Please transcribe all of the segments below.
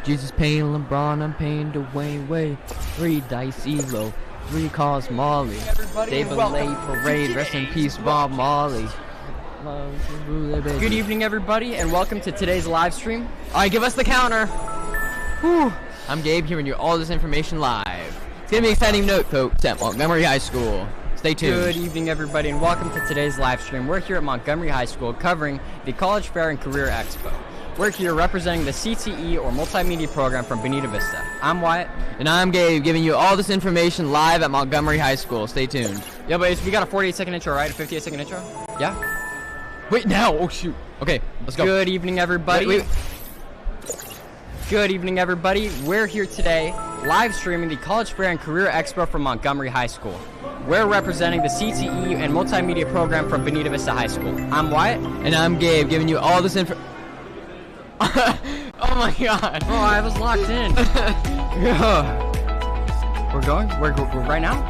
Jesus paying LeBron, I'm paying Dwayne Wade. 3 dice Elo, 3 calls Molly. David Lay Parade, rest in peace Bob Molly. Good evening, everybody, and welcome to today's live stream. Alright, give us the counter. Whew. I'm Gabe, giving you all this information live. It's gonna be an exciting note, folks, at Montgomery High School. Stay tuned. Good evening, everybody, and welcome to today's live stream. We're here at Montgomery High School covering the College Fair and Career Expo. We're here representing the CTE or Multimedia program from Bonita Vista. I'm Wyatt. And I'm Gabe, giving you all this information live at Montgomery High School. Stay tuned. Yeah, but we got a 48-second intro, right? A 58-second intro? Yeah? Wait, now! Oh, shoot. Okay, let's go. Good evening, everybody. Wait. Good evening, everybody. We're here today live streaming the College Fair and Career Expo from Montgomery High School. We're representing the CTE and Multimedia program from Bonita Vista High School. I'm Wyatt. And I'm Gabe, giving you all this info. Oh my god. Oh, I was locked in. We're going? We're right now?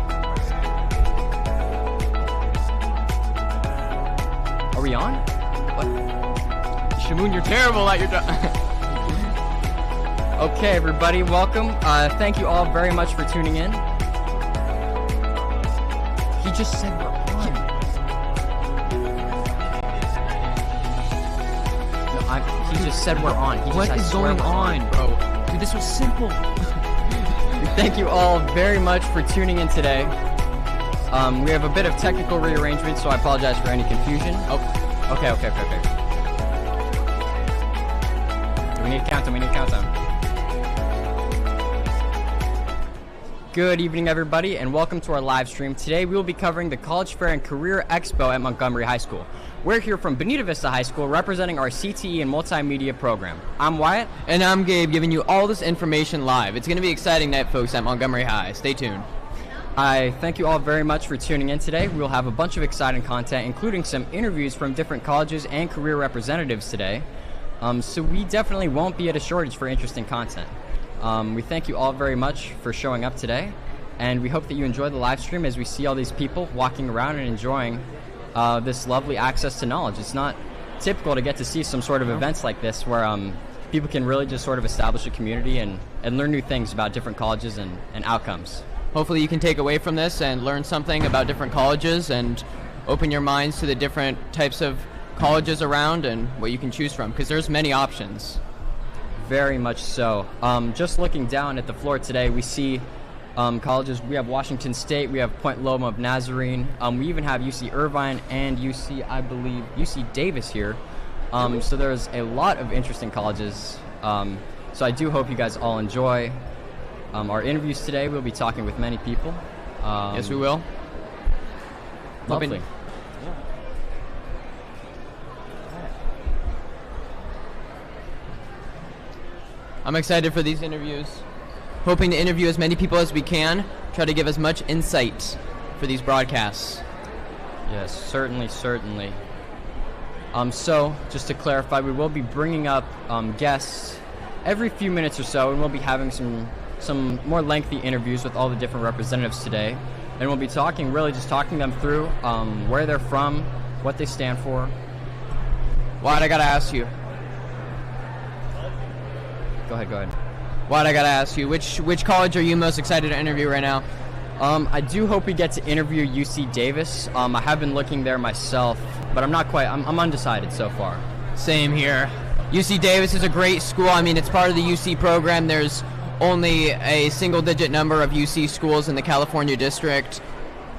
Are we on? What? Shamoon, you're terrible at your job. Okay, everybody, welcome. Thank you all very much for tuning in. He just said we're on. He just said we're on. What is going on, bro? Dude, this was simple. Thank you all very much for tuning in today. We have a bit of technical rearrangement, so I apologize for any confusion. Oh, okay. We need a countdown. Good evening, everybody, and welcome to our live stream. Today, we will be covering the College Fair and Career Expo at Montgomery High School. We're here from Bonita Vista High School representing our CTE and Multimedia program. I'm Wyatt. And I'm Gabe, giving you all this information live. It's going to be an exciting night, folks, at Montgomery High. Stay tuned. I thank you all very much for tuning in today. We'll have a bunch of exciting content, including some interviews from different colleges and career representatives today. So we definitely won't be at a shortage for interesting content. We thank you all very much for showing up today, and we hope that you enjoy the live stream as we see all these people walking around and enjoying this lovely access to knowledge. It's not typical to get to see some sort of events like this where people can really just sort of establish a community and learn new things about different colleges and outcomes. Hopefully you can take away from this and learn something about different colleges and open your minds to the different types of colleges around and what you can choose from, because there's many options. Very much so. Just looking down at the floor today, we see colleges. We have Washington State, we have Point Loma of Nazarene, we even have UC Irvine and UC Davis here. So there's a lot of interesting colleges. So I do hope you guys all enjoy our interviews today. We'll be talking with many people. Yes, we will. Lovely. I'm excited for these interviews. Hoping to interview as many people as we can. Try to give as much insight for these broadcasts. Yes, certainly. So, just to clarify, we will be bringing up guests every few minutes or so, and we'll be having some more lengthy interviews with all the different representatives today. And we'll be talking them through where they're from, what they stand for. Wyatt, I gotta ask you. Go ahead. Wyatt, I gotta ask you, which college are you most excited to interview right now? I do hope we get to interview UC Davis. I have been looking there myself, but I'm undecided so far. Same here. UC Davis is a great school. I mean, it's part of the UC program. There's only a single-digit number of UC schools in the California district.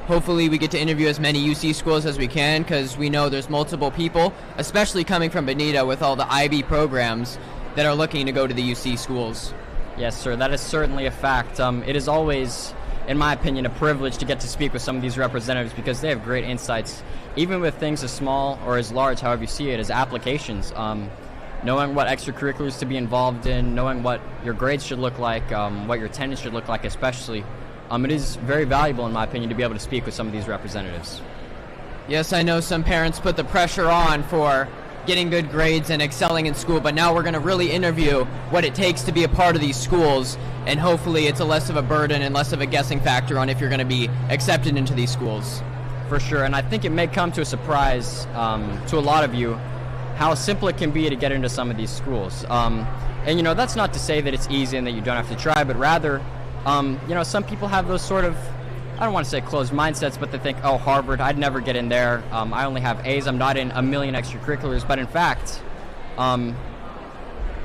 Hopefully we get to interview as many UC schools as we can, because we know there's multiple people, especially coming from Bonita with all the IB programs, that are looking to go to the UC schools. Yes, sir, that is certainly a fact. It is always, in my opinion, a privilege to get to speak with some of these representatives because they have great insights, even with things as small or as large, however you see it, as applications. Knowing what extracurriculars to be involved in, knowing what your grades should look like, what your attendance should look like especially. It is very valuable, in my opinion, to be able to speak with some of these representatives. Yes, I know some parents put the pressure on for getting good grades and excelling in school, but now we're going to really interview what it takes to be a part of these schools, and hopefully it's less of a burden and less of a guessing factor on if you're going to be accepted into these schools. For sure, and I think it may come to a surprise to a lot of you how simple it can be to get into some of these schools. And, you know, that's not to say that it's easy and that you don't have to try, but rather, you know, some people have those sort of, I don't want to say closed mindsets, but they think, oh, Harvard, I'd never get in there. I only have A's. I'm not in a million extracurriculars. But in fact,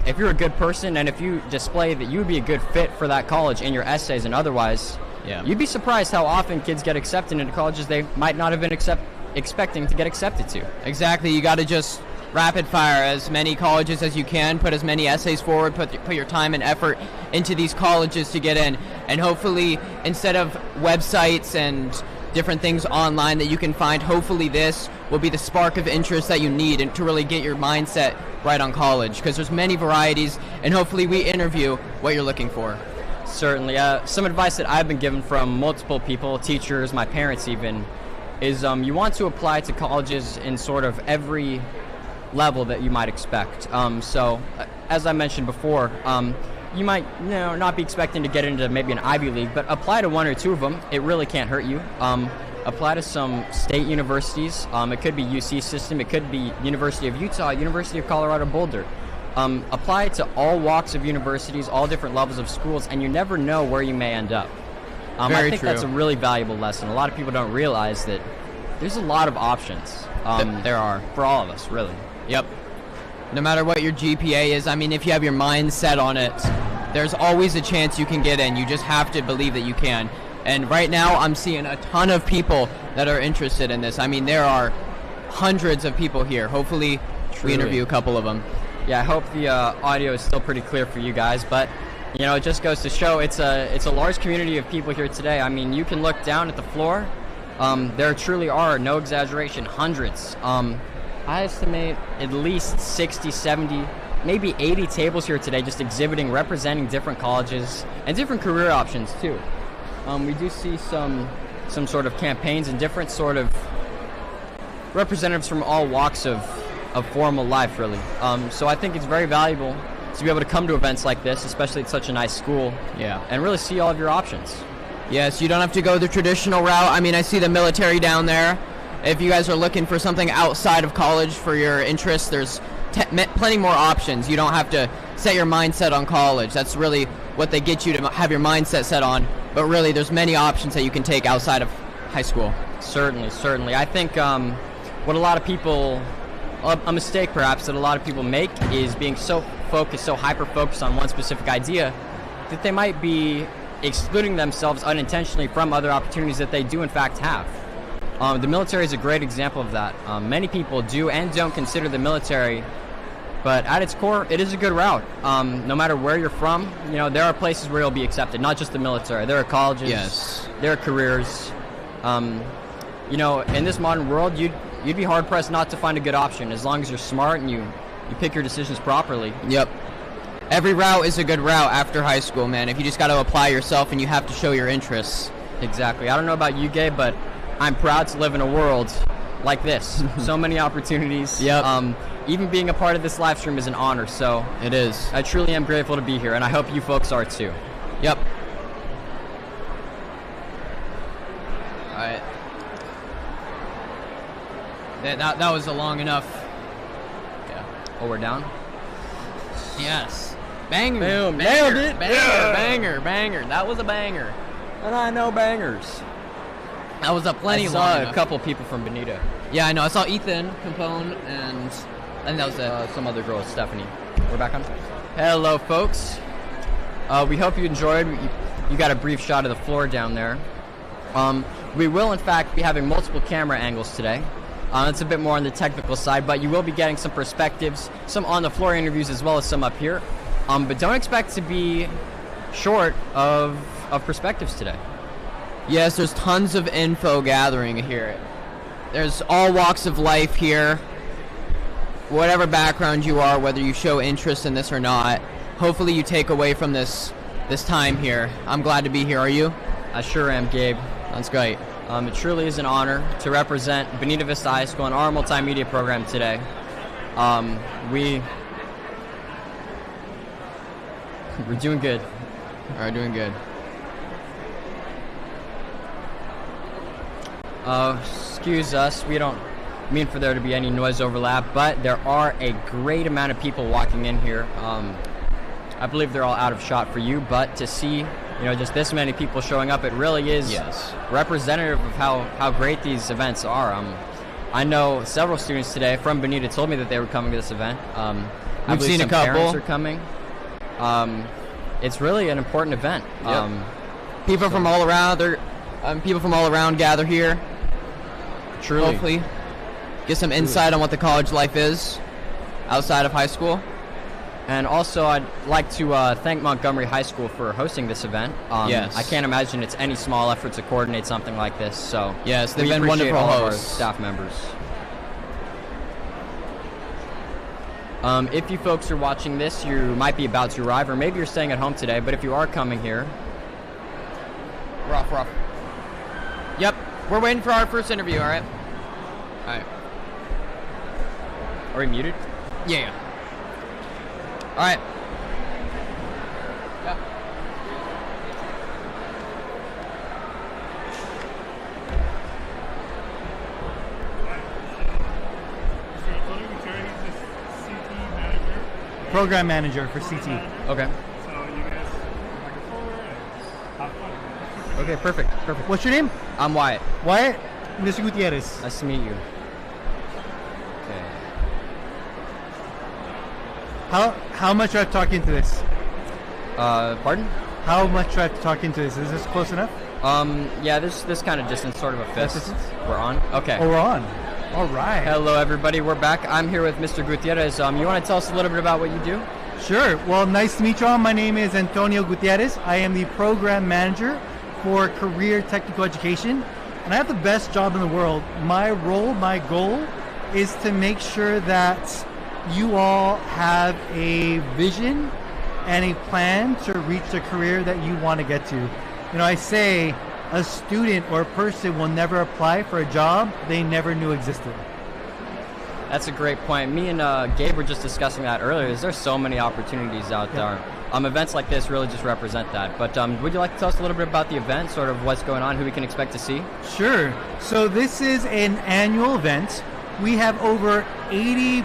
if you're a good person and if you display that you would be a good fit for that college in your essays and otherwise, you'd be surprised how often kids get accepted into colleges they might not have been expecting to get accepted to. Exactly. You got to just rapid fire as many colleges as you can, put as many essays forward, put your time and effort into these colleges to get in, and hopefully instead of websites and different things online that you can find, hopefully this will be the spark of interest that you need and to really get your mindset right on college, because there's many varieties, and hopefully we interview what you're looking for. Certainly. Some advice that I've been given from multiple people, teachers, my parents even, is you want to apply to colleges in sort of every level that you might expect. So, as I mentioned before, you might not be expecting to get into maybe an Ivy League, but apply to one or two of them. It really can't hurt you. Apply to some state universities. It could be UC system. It could be University of Utah, University of Colorado Boulder. Apply to all walks of universities, all different levels of schools, and you never know where you may end up. I think that's a really valuable lesson. A lot of people don't realize that there's a lot of options. There are. For all of us, really. Yep. No matter what your GPA is, I mean, if you have your mind set on it, there's always a chance you can get in. You just have to believe that you can. And right now, I'm seeing a ton of people that are interested in this. I mean, there are hundreds of people here. Hopefully, we interview a couple of them. Yeah, I hope the audio is still pretty clear for you guys, but you know, it just goes to show it's a large community of people here today. I mean, you can look down at the floor. There truly are, no exaggeration, hundreds. I estimate at least 60, 70, maybe 80 tables here today just exhibiting, representing different colleges and different career options too. We do see some sort of campaigns and different sort of representatives from all walks of formal life, really. So I think it's very valuable to be able to come to events like this, especially at such a nice school, and really see all of your options. Yes, you don't have to go the traditional route. I mean, I see the military down there. If you guys are looking for something outside of college for your interests, there's plenty more options. You don't have to set your mindset on college. That's really what they get you to have your mindset set on. But really, there's many options that you can take outside of high school. Certainly, certainly. I think what a lot of people, a mistake perhaps that a lot of people make is being so focused, so hyper-focused on one specific idea that they might be excluding themselves unintentionally from other opportunities that they do in fact have. The military is a great example of that. Many people do and don't consider the military, but at its core, it is a good route. No matter where you're from, you know, there are places where you'll be accepted, not just the military. There are colleges, there are careers. You know, in this modern world, you'd be hard-pressed not to find a good option as long as you're smart and you pick your decisions properly. Yep. Every route is a good route after high school, man. If you just got to apply yourself and you have to show your interests. Exactly. I don't know about you, Gabe, but I'm proud to live in a world like this. So many opportunities. Yep. Even being a part of this live stream is an honor. So it is. I truly am grateful to be here, and I hope you folks are too. Yep. All right. That was a long enough. Yeah. Oh, we're down? Yes. Banger. Boom. Banger, Nailed it. Banger, Yeah. banger. That was a banger. And I know bangers. That was a plenty I long saw enough. a couple people from Bonita. Yeah, I know. I saw Ethan, Capone, and that was it. Some other girl, Stephanie. We're back on. Hello, folks. We hope you enjoyed. You got a brief shot of the floor down there. We will, in fact, be having multiple camera angles today. It's a bit more on the technical side, but you will be getting some perspectives, some on-the-floor interviews as well as some up here. But don't expect to be short of perspectives today. Yes, there's tons of info gathering here. There's all walks of life here. Whatever background you are, whether you show interest in this or not, hopefully you take away from this time here. I'm glad to be here. Are you? I sure am, Gabe. That's great. It truly is an honor to represent Bonita Vista High School and our multimedia program today. We're doing good. All right, doing good. Excuse us, we don't mean for there to be any noise overlap, but there are a great amount of people walking in here. I believe they're all out of shot for you, but to see, just this many people showing up, it really is representative of how great these events are. I know several students today from Bonita told me that they were coming to this event. We've seen a couple. Parents are coming. It's really an important event. People from all around gather here. Truly. Hopefully, get some insight on what the college life is outside of high school. And also, I'd like to thank Montgomery High School for hosting this event. Yes. I can't imagine it's any small effort to coordinate something like this. So yes, they've we been appreciate wonderful all hosts. of our staff members. If you folks are watching this, you might be about to arrive, or maybe you're staying at home today. But if you are coming here, We're off. Yep, we're waiting for our first interview. All right. are we muted? Yeah. All right. Yep. Program manager for CT. Okay. So you guys like a tour and have fun. Okay, perfect. What's your name? I'm Wyatt. Wyatt. Mr. Gutierrez. Nice to meet you. Okay. How much do I have to talk into this? Pardon? How much do I have to talk into this? Is this close enough? Yeah, this kind of distance, sort of a fist. Distance? We're on? Okay. Oh, we're on. All right. Hello, everybody. We're back. I'm here with Mr. Gutierrez. You want to tell us a little bit about what you do? Sure. Well, nice to meet you all. My name is Antonio Gutierrez. I am the program manager for career technical education, and I have the best job in the world. My goal is to make sure that you all have a vision and a plan to reach the career that you want to get to. I say a student or a person will never apply for a job they never knew existed. That's a great point. Me and Gabe were just discussing that earlier. There's so many opportunities out there. Events like this really just represent that. But would you like to tell us a little bit about the event, sort of what's going on, who we can expect to see? Sure. So this is an annual event. We have over 80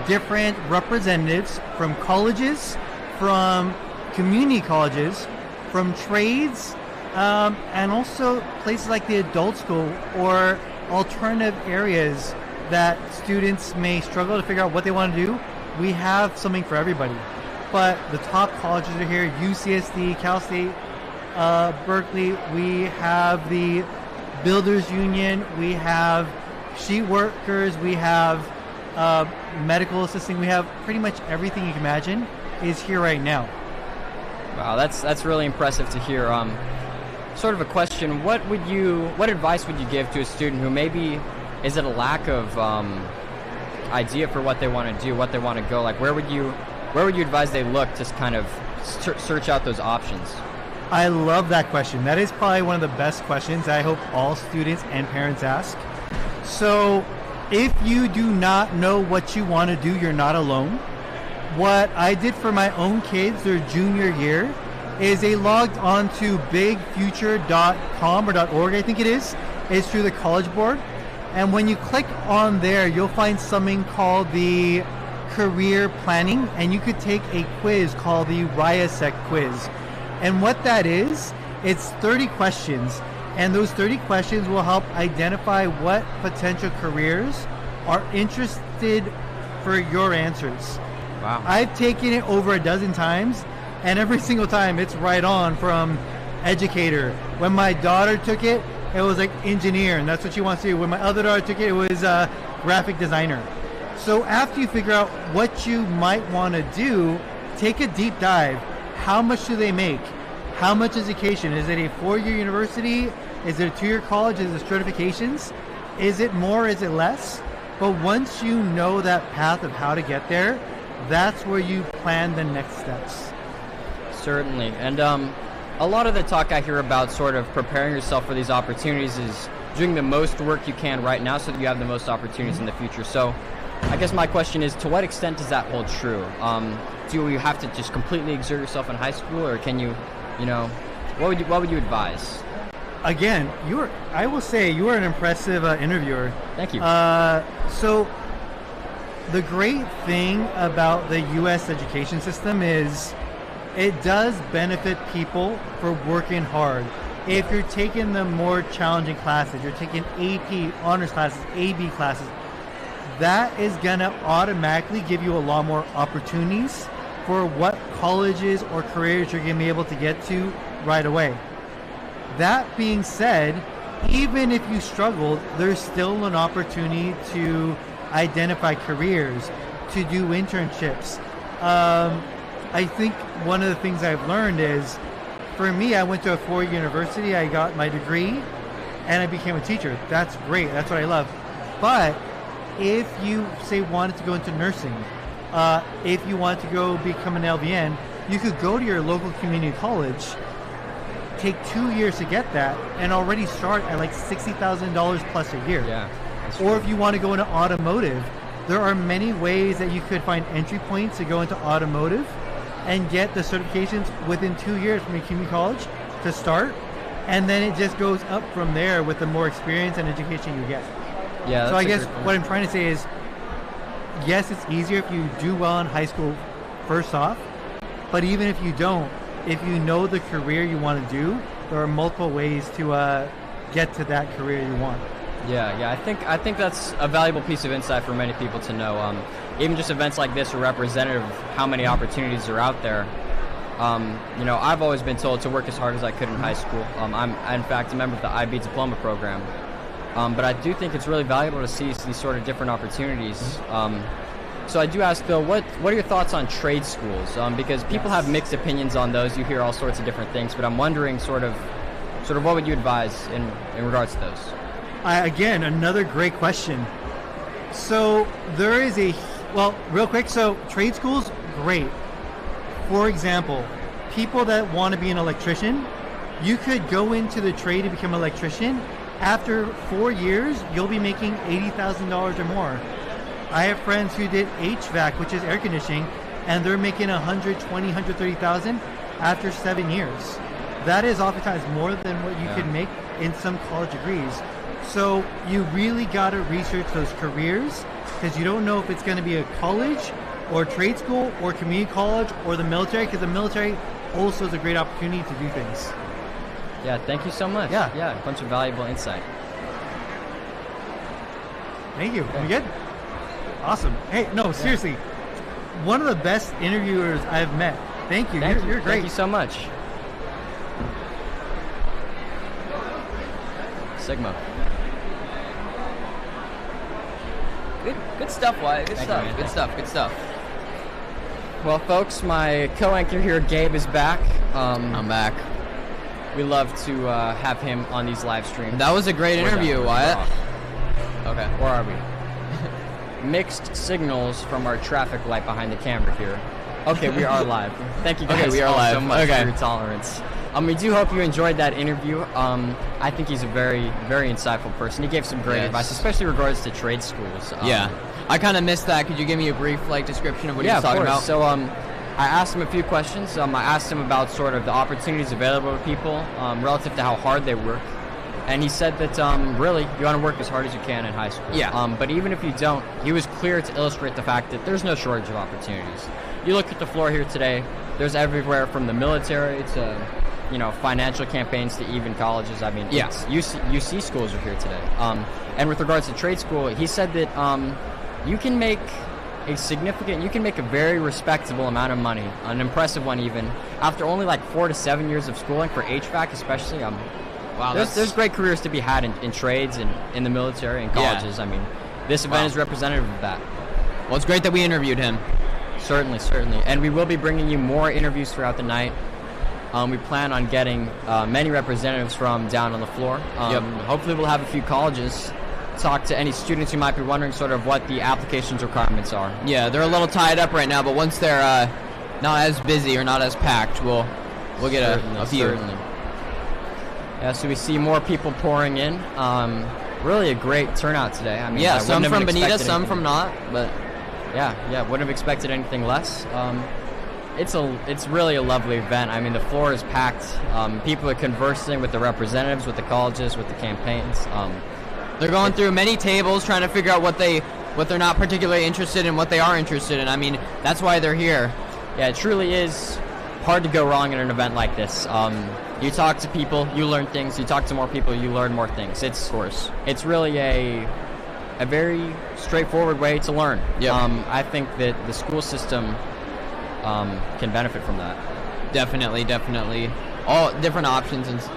different representatives from colleges, from community colleges, from trades, and also places like the adult school or alternative areas that students may struggle to figure out what they want to do. We have something for everybody. But the top colleges are here: UCSD, Cal State, Berkeley. We have the Builders Union. We have sheet workers. We have medical assisting. We have pretty much everything you can imagine is here right now. Wow, that's really impressive to hear. Sort of a question: what advice would you give to a student who maybe is at a lack of idea for what they want to do, what they want to go? Like, where would you advise they look to kind of search out those options? I love that question. That is probably one of the best questions I hope all students and parents ask. So if you do not know what you want to do, you're not alone. What I did for my own kids their junior year is they logged on to bigfuture.com or .org, I think it is. It's through the College Board. And when you click on there, you'll find something called the career planning, and you could take a quiz called the RIASEC quiz. And what that is, it's 30 questions, and those 30 questions will help identify what potential careers are interested for your answers. Wow. I've taken it over a dozen times, and every single time it's right on from educator. When my daughter took it, it was like engineer, and that's what she wants to do. When my other daughter took it, it was graphic designer. So after you figure out what you might want to do, take a deep dive. How much do they make? How much education? Is it a 4-year university? Is it a 2-year college? Is it certifications? Is it more? Is it less? But once you know that path of how to get there, that's where you plan the next steps. Certainly. And a lot of the talk I hear about sort of preparing yourself for these opportunities is doing the most work you can right now so that you have the most opportunities in the future. So I guess my question is, to what extent does that hold true? Do you have to just completely exert yourself in high school, or can you, what would you advise? again, I will say you are an impressive interviewer. Thank you. So the great thing about the U.S. education system is it does benefit people for working hard. If you're taking the more challenging classes, you're taking AP honors classes, AB classes, that is going to automatically give you a lot more opportunities for what colleges or careers you're going to be able to get to right away. That being said, even if you struggled, there's still an opportunity to identify careers, to do internships. I think one of the things I've learned is, for me, I went to a 4-year university, I got my degree, and I became a teacher. That's great, that's what I love. But if you, say, wanted to go into nursing, if you want to go become an LVN, you could go to your local community college, take 2 years to get that, and already start at like $60,000 plus a year. Yeah. Or if you want to go into automotive, there are many ways that you could find entry points to go into automotive and get the certifications within 2 years from your community college to start, and then it just goes up from there with the more experience and education you get. Yeah. So I guess what I'm trying to say is, yes, it's easier if you do well in high school first off, but even if you don't, if you know the career you want to do, there are multiple ways to get to that career you want. Yeah. I think that's a valuable piece of insight for many people to know. Even just events like this are representative of how many opportunities are out there. I've always been told to work as hard as I could in high school. I'm in fact a member of the IB diploma program. But I do think it's really valuable to see these sort of different opportunities. So I do ask, Bill, what are your thoughts on trade schools? Because people have mixed opinions on those. You hear all sorts of different things, but I'm wondering sort of what would you advise in regards to those? Again, another great question. So there is real quick, so trade schools, great. For example, people that want to be an electrician, you could go into the trade to become an electrician. After 4 years, you'll be making $80,000 or more. I have friends who did HVAC, which is air conditioning, and they're making $120,000, $130,000 after 7 years. That is oftentimes more than what you can make in some college degrees. So you really got to research those careers, because you don't know if it's going to be a college or trade school or community college or the military, because the military also is a great opportunity to do things. Yeah, thank you so much. Yeah, a bunch of valuable insight. Thank you. You good? Awesome. Hey, no, seriously, one of the best interviewers I've met. Thank you. You're great. Thank you so much. Sigma. Good stuff, Wyatt. Good Thank you, stuff. man. Good stuff. Good stuff. Well, folks, my co-anchor here, Gabe, is back. I'm back. We love to have him on these live streams. That was a great interview, Wyatt. Okay. Where are we? Mixed signals from our traffic light behind the camera here. Okay, we are live. Thank you guys we are all live. so much Okay. for your tolerance. We do hope you enjoyed that interview. I think he's a very, very insightful person. He gave some great advice, especially in regards to trade schools. Yeah. I kind of missed that. Could you give me a brief description of what he was talking about? So I asked him a few questions. I asked him about sort of the opportunities available to people relative to how hard they work. And he said that really you want to work as hard as you can in high school. Yeah. But even if you don't, he was clear to illustrate the fact that there's no shortage of opportunities. You look at the floor here today, there's everywhere from the military to financial campaigns to even colleges. I mean, UC schools are here today. And with regards to trade school, he said that you can make a very respectable amount of money, an impressive one even, after only like 4 to 7 years of schooling for HVAC especially. Wow, there's great careers to be had in trades and in the military and colleges. Yeah. I mean, this event is representative of that. Well, it's great that we interviewed him. Certainly. And we will be bringing you more interviews throughout the night. We plan on getting many representatives from down on the floor. Hopefully we'll have a few colleges talk to any students who might be wondering sort of what the applications requirements are. Yeah, they're a little tied up right now, but once they're not as busy or not as packed, we'll get a few. Certainly. Yeah, so we see more people pouring in. Really a great turnout today. I mean, some from Bonita, some anything. from not, but yeah, wouldn't have expected anything less. it's really a lovely event. I mean, the floor is packed. People are conversing with the representatives, with the colleges, with the campaigns. They're going through many tables trying to figure out what they're not particularly interested in, what they are interested in. I mean, that's why they're here. Yeah, it truly is hard to go wrong in an event like this. You talk to people, you learn things. You talk to more people, you learn more things. Of course. It's really a very straightforward way to learn. Yep. I think that the school system can benefit from that. Definitely. All different options.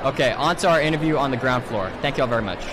Okay, on to our interview on the ground floor. Thank you all very much.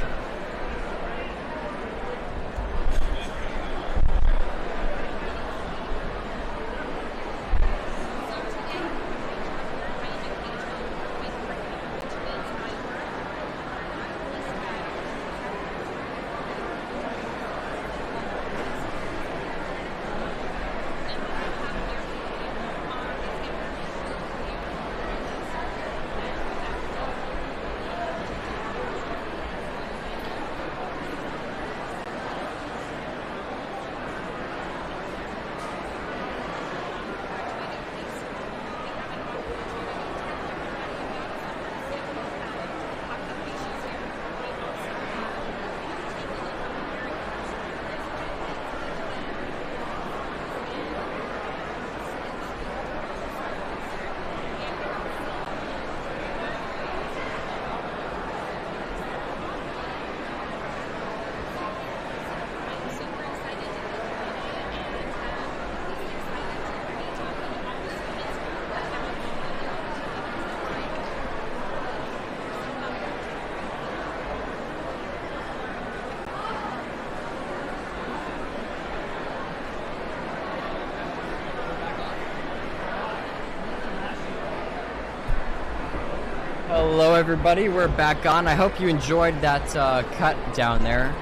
Hello, everybody. We're back on. I hope you enjoyed that cut down there.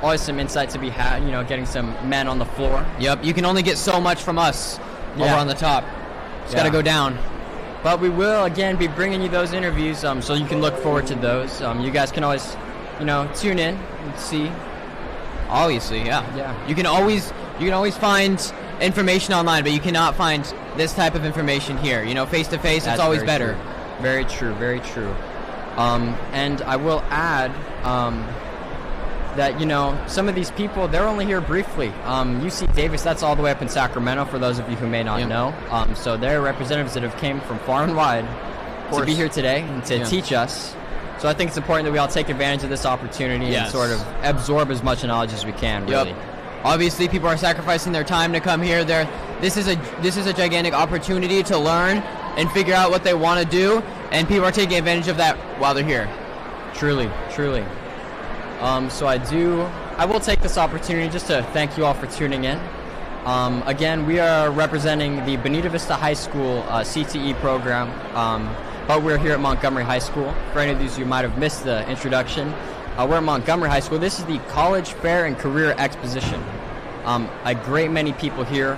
Always some insight to be had, getting some men on the floor. Yep, you can only get so much from us over Yeah. on the top. It's got to go down. But we will, again, be bringing you those interviews, so you can look forward to those. You guys can always, tune in and see. Obviously, yeah. Yeah. You can always find information online, but you cannot find this type of information here. Face to face, it's always better. True. Very true. And I will add that, some of these people, they're only here briefly. UC Davis, that's all the way up in Sacramento, for those of you who may not know. So they're representatives that have came from far and wide to be here today and to teach us. So I think it's important that we all take advantage of this opportunity and sort of absorb as much knowledge as we can, really. Yep. Obviously, people are sacrificing their time to come here. This is a gigantic opportunity to learn and figure out what they want to do, and people are taking advantage of that while they're here. Truly. So I will take this opportunity just to thank you all for tuning in. Again, we are representing the Bonita Vista High School CTE program, but we're here at Montgomery High School. For any of these who might have missed the introduction, we're at Montgomery High School. This is the College Fair and Career Exposition. A great many people here.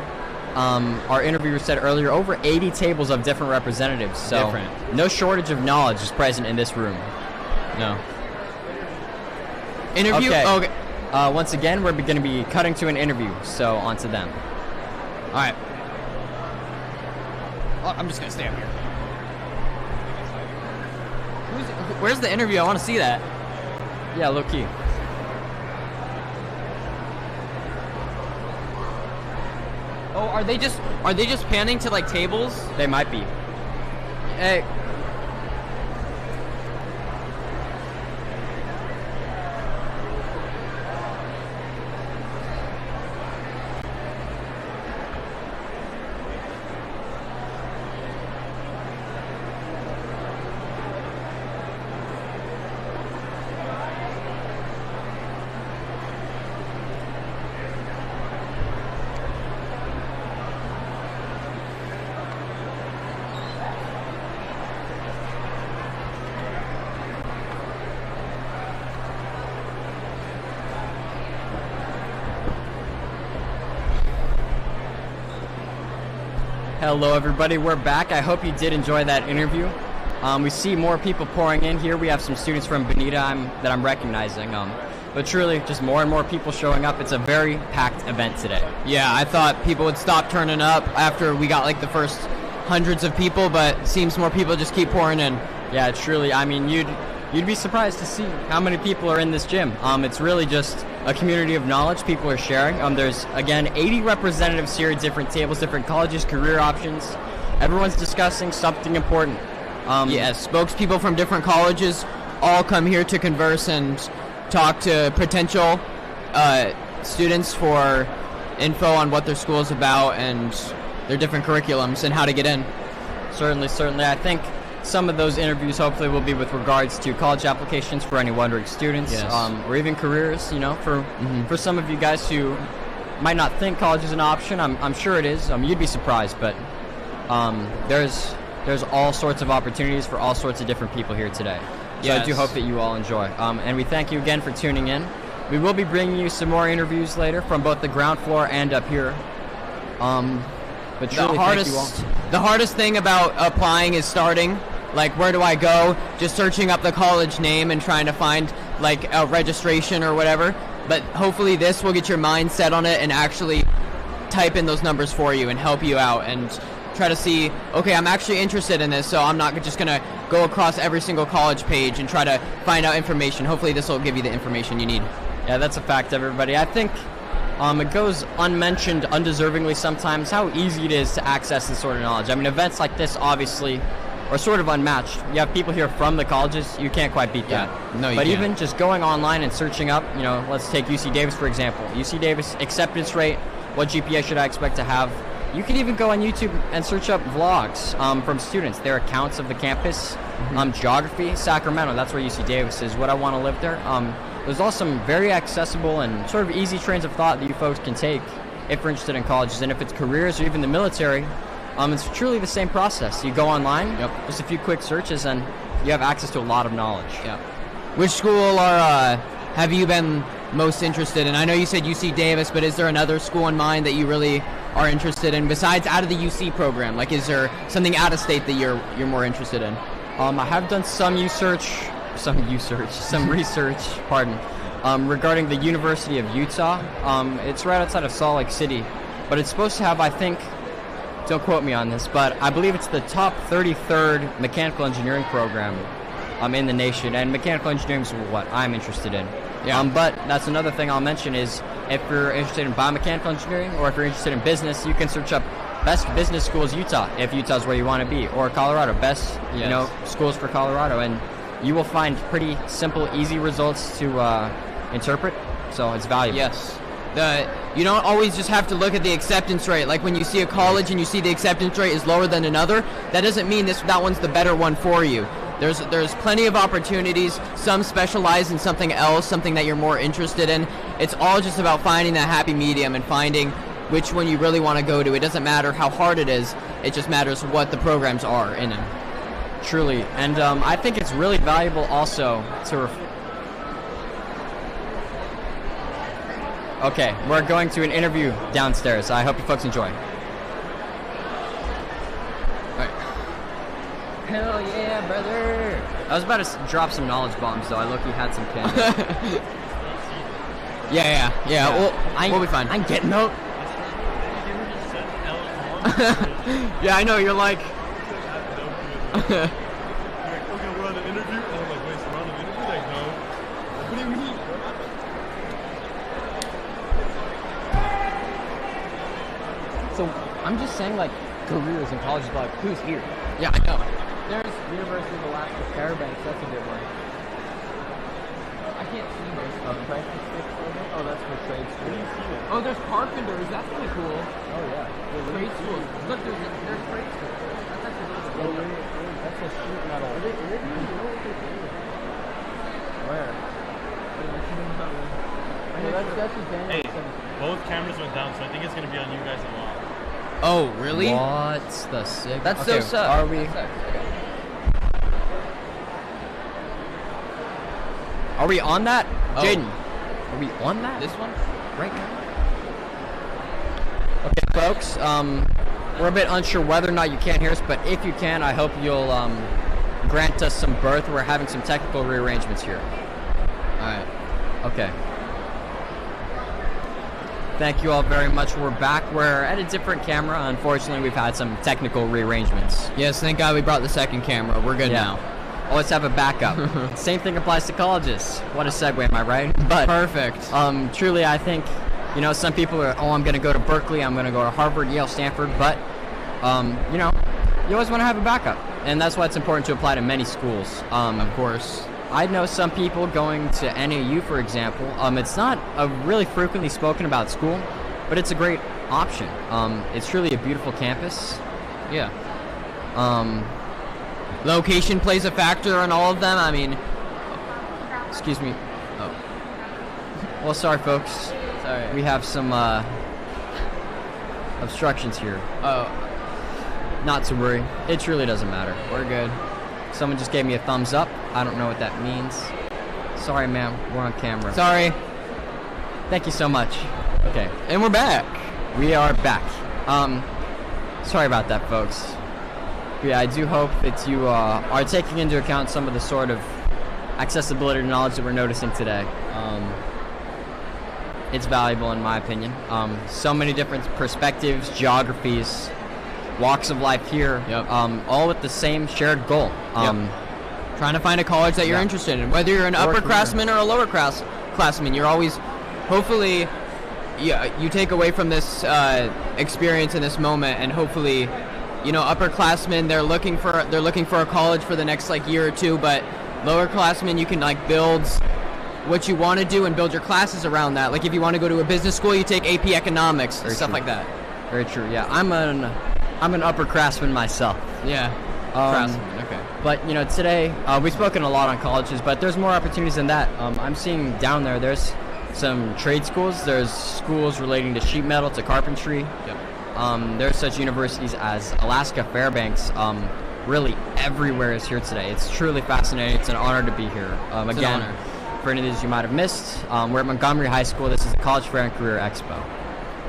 Our interviewer said earlier, over 80 tables of different representatives. So no shortage of knowledge is present in this room. No. Interview? Okay. Once again, we're going to be cutting to an interview, so on to them. All right. Well, I'm just going to stay up here. Where's the interview? I want to see that. Yeah, low key. Oh, are they just panning to like tables? They might be. Hey. Hello, everybody. We're back. I hope you did enjoy that interview. We see more people pouring in here. We have some students from Bonita that I'm recognizing. but truly, just more and more people showing up. It's a very packed event today. Yeah, I thought people would stop turning up after we got like the first hundreds of people, but it seems more people just keep pouring in. Yeah, truly. I mean, you'd be surprised to see how many people are in this gym. It's really just a community of knowledge people are sharing. There's, again, 80 representatives here at different tables, different colleges, career options. Everyone's discussing something important. Yes, spokespeople from different colleges all come here to converse and talk to potential students for info on what their school is about and their different curriculums and how to get in. Certainly. I think some of those interviews hopefully will be with regards to college applications for any wondering students, Yes. or even careers, for some of you guys who might not think college is an option. I'm sure it is. You'd be surprised, but there's all sorts of opportunities for all sorts of different people here today. So Yes. I do hope that you all enjoy. And we thank you again for tuning in. We will be bringing you some more interviews later from both the ground floor and up here. But truly, thank you all. The hardest thing about applying is starting. Like, where do I go? Just searching up the college name and trying to find like a registration or whatever. But hopefully this will get your mind set on it and actually type in those numbers for you and help you out and try to see, okay, I'm actually interested in this, so I'm not just going to go across every single college page and try to find out information. Hopefully this will give you the information you need. Yeah, that's a fact, everybody. I think it goes unmentioned undeservingly sometimes how easy it is to access this sort of knowledge. I mean, events like this obviously are sort of unmatched. You have people here from the colleges, you can't quite beat that. No, you But can't. even just going online and searching up, let's take UC Davis for example. UC Davis acceptance rate, what GPA should I expect to have? You can even go on YouTube and search up vlogs from students, their accounts of the campus, geography, Sacramento, that's where UC Davis is. Would I want to live there? There's also some very accessible and sort of easy trains of thought that you folks can take if you're interested in colleges. And if it's careers or even the military, it's truly the same process. You go online, just a few quick searches, and you have access to a lot of knowledge. Yeah. Which school have you been most interested in? I know you said UC Davis, but is there another school in mind that you really are interested in besides out of the UC program? Like, is there something out of state that you're more interested in? I have done some research, regarding the University of Utah. It's right outside of Salt Lake City, but it's supposed to have, I think, don't quote me on this, but I believe it's the top 33rd mechanical engineering program in the nation, and mechanical engineering is what I'm interested in. Yeah. But that's another thing I'll mention is if you're interested in biomechanical engineering or if you're interested in business, you can search up best business schools Utah if Utah's where you want to be, or Colorado, best schools for Colorado, and you will find pretty simple, easy results to interpret, so it's valuable. Yes. You don't always just have to look at the acceptance rate. Like when you see a college and you see the acceptance rate is lower than another, that doesn't mean that one's the better one for you. There's plenty of opportunities. Some specialize in something else, something that you're more interested in. It's all just about finding that happy medium and finding which one you really want to go to. It doesn't matter how hard it is. It just matters what the programs are in it. Truly. And I think it's really valuable also to Okay, we're going to an interview downstairs. I hope you folks enjoy. Hell yeah, brother! I was about to drop some knowledge bombs, though. I look, you had some candy. Yeah. Well, we'll be fine. I'm getting out. Yeah, I know. You're like. Okay, we're on an interview, and I'm like, wait, so we're on an interview? Like, no. What do you mean? So I'm just saying, like, careers in colleges, but like, who's here? Yeah, I know. There's University of Alaska Fairbanks. That's a good one. I can't see this. Oh, that's for trade school. Oh, there's Carpenters. That's really cool. Oh yeah. Trade school. Look, there's trade school. That's actually really cool. That's a sheet metal. Where? That's Hey, both cameras went down, so I think it's going to be on you guys a lot. Oh, really? What's the sick? That's okay, so sad. Are we? Are we on that? Oh. Jaden, are we on that? This one? Right now? Okay, folks, we're a bit unsure whether or not you can hear us, but if you can, I hope you'll grant us some berth. We're having some technical rearrangements here. Alright. Okay. Thank you all very much. We're back. We're at a different camera. Unfortunately, we've had some technical rearrangements. Yes, thank God we brought the second camera. We're good now. Always have a backup. Same thing applies to colleges. What a segue, am I right? But perfect. Truly, I think, you know, some people are, I'm going to go to Berkeley, I'm going to go to Harvard, Yale, Stanford, but, you know, you always want to have a backup. And that's why it's important to apply to many schools. Of course. I know some people going to NAU, for example. It's not a really frequently spoken about school, but it's a great option. It's truly a beautiful campus. Yeah. Location plays a factor in all of them. I mean, excuse me. Oh. Well, sorry, folks. Sorry. We have some obstructions here. Oh. Not to worry. It truly doesn't matter. We're good. Someone just gave me a thumbs up. I don't know what that means. Sorry, ma'am. We're on camera. Sorry. Thank you so much. Okay. And we're back. We are back. Sorry about that, folks. But yeah, I do hope that you are taking into account some of the sort of accessibility knowledge that we're noticing today. It's valuable in my opinion. So many different perspectives, geographies, walks of life here, all with the same shared goal. Trying to find a college that you're interested in. Whether you're an upperclassman or a lower classman, you're always, hopefully, you take away from this experience in this moment, and hopefully, you know, upperclassmen, they're looking for a college for the next like year or two, but lowerclassmen, you can like build what you want to do and build your classes around that. Like if you want to go to a business school, you take AP Economics, stuff like that. Very true. Yeah, I'm an upperclassman myself. Yeah. Craftsman. Okay. But you know, today we've spoken a lot on colleges, but there's more opportunities than that. I'm seeing down there's some trade schools. There's schools relating to sheet metal, to carpentry. There's such universities as Alaska Fairbanks. Really, everywhere is here today. It's truly fascinating. It's an honor to be here. Again, for any of these you might have missed, we're at Montgomery High School. This is the College Fair and Career Expo.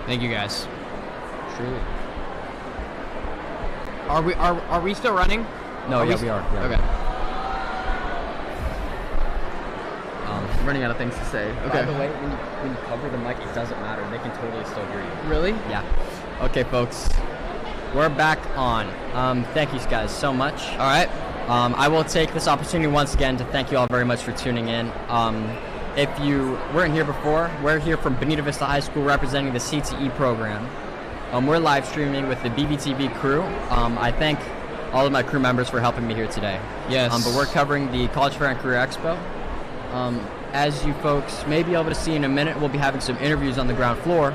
Thank you, guys. Truly. Are we still running? No, we are. Okay. I'm running out of things to say. Okay. By the way, when you cover the mic, it doesn't matter. They can totally still hear you. Really? Yeah. Okay, folks. We're back on. Thank you guys so much. All right. I will take this opportunity once again to thank you all very much for tuning in. If you weren't here before, we're here from Bonita Vista High School representing the CTE program. We're live streaming with the BBTV crew. I thank all of my crew members for helping me here today. Yes. But we're covering the College Fair and Career Expo. As you folks may be able to see in a minute, we'll be having some interviews on the ground floor.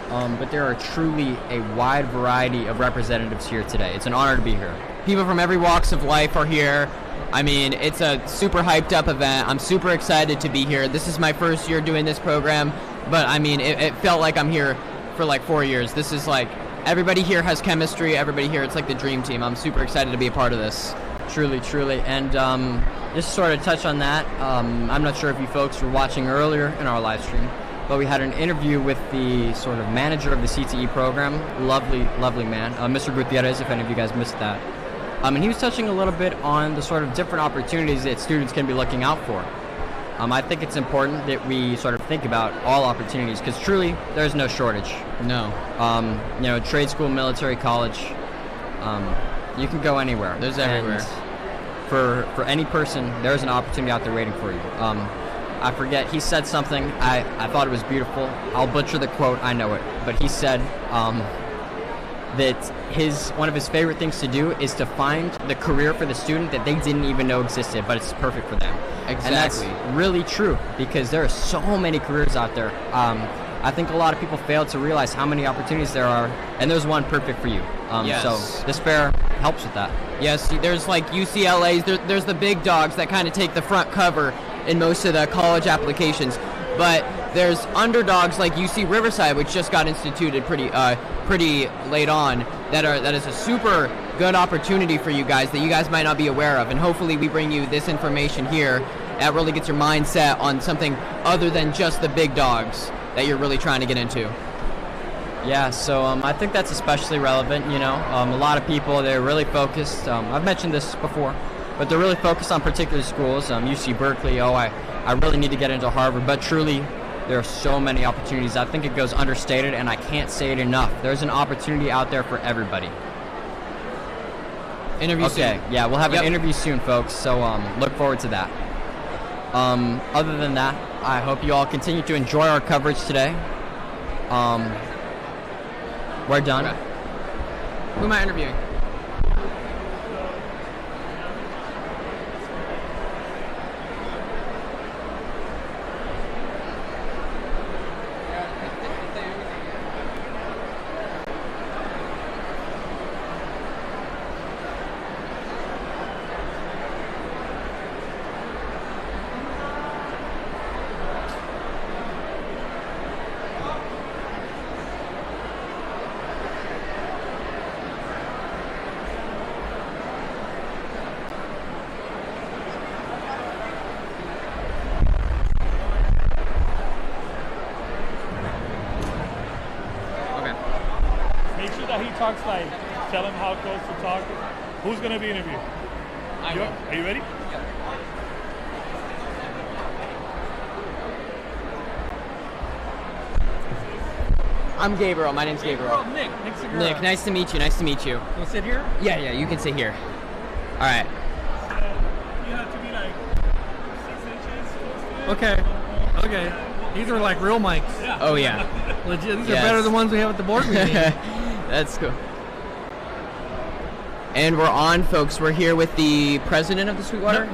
But there are truly a wide variety of representatives here today. It's an honor to be here. People from every walks of life are here. I mean, it's a super hyped up event. I'm super excited to be here. This is my first year doing this program, but I mean, it felt like I'm here for like 4 years. This is like, everybody here has chemistry. Everybody here, it's like the dream team. I'm super excited to be a part of this. Truly, truly. And just to sort of touch on that, I'm not sure if you folks were watching earlier in our live stream, but we had an interview with the sort of manager of the CTE program. Lovely, lovely man, Mr. Gutierrez, if any of you guys missed that. And he was touching a little bit on the sort of different opportunities that students can be looking out for. I think it's important that we sort of think about all opportunities, because truly, there's no shortage. No. You know, trade school, military, college, you can go anywhere. There's everywhere. And for any person, there's an opportunity out there waiting for you. I forget, he said something, I thought it was beautiful. I'll butcher the quote, I know it. But he said that one of his favorite things to do is to find the career for the student that they didn't even know existed, but it's perfect for them. Exactly. And that's really true, because there are so many careers out there. I think a lot of people fail to realize how many opportunities there are, and there's one perfect for you. Yes. So this fair helps with that. Yes, there's like UCLA's, there's the big dogs that kind of take the front cover in most of the college applications, but there's underdogs like UC Riverside, which just got instituted pretty late on, that is a super good opportunity for you guys that you guys might not be aware of, and hopefully we bring you this information here that really gets your mind set on something other than just the big dogs that you're really trying to get into. Yeah, so I think that's especially relevant. You know, a lot of people, they're really focused. I've mentioned this before, but they're really focused on particular schools. UC Berkeley, I I really need to get into Harvard, but truly, there are so many opportunities. I think it goes understated, and I can't say it enough. There's an opportunity out there for everybody. Interview soon. Okay, yeah, we'll have an interview soon, folks, so look forward to that. Other than that, I hope you all continue to enjoy our coverage today. We're done. Okay. Who am I interviewing? Make sure that he talks like, tell him how it goes to talk. Who's going to be interviewed? I will. Are you ready? I'm Gabriel. My name's Gabriel. Nick. Nick's a girl. Nick, nice to meet you. Nice to meet you. We'll sit here. Yeah, you can sit here. All right. You have to be like 6 inches. Okay. Okay. These are like real mics. Yeah. Oh yeah. Legit. These Yes. are better than the ones we have at the board meeting. That's cool. And we're on, folks. We're here with the president of the Sweetwater. Board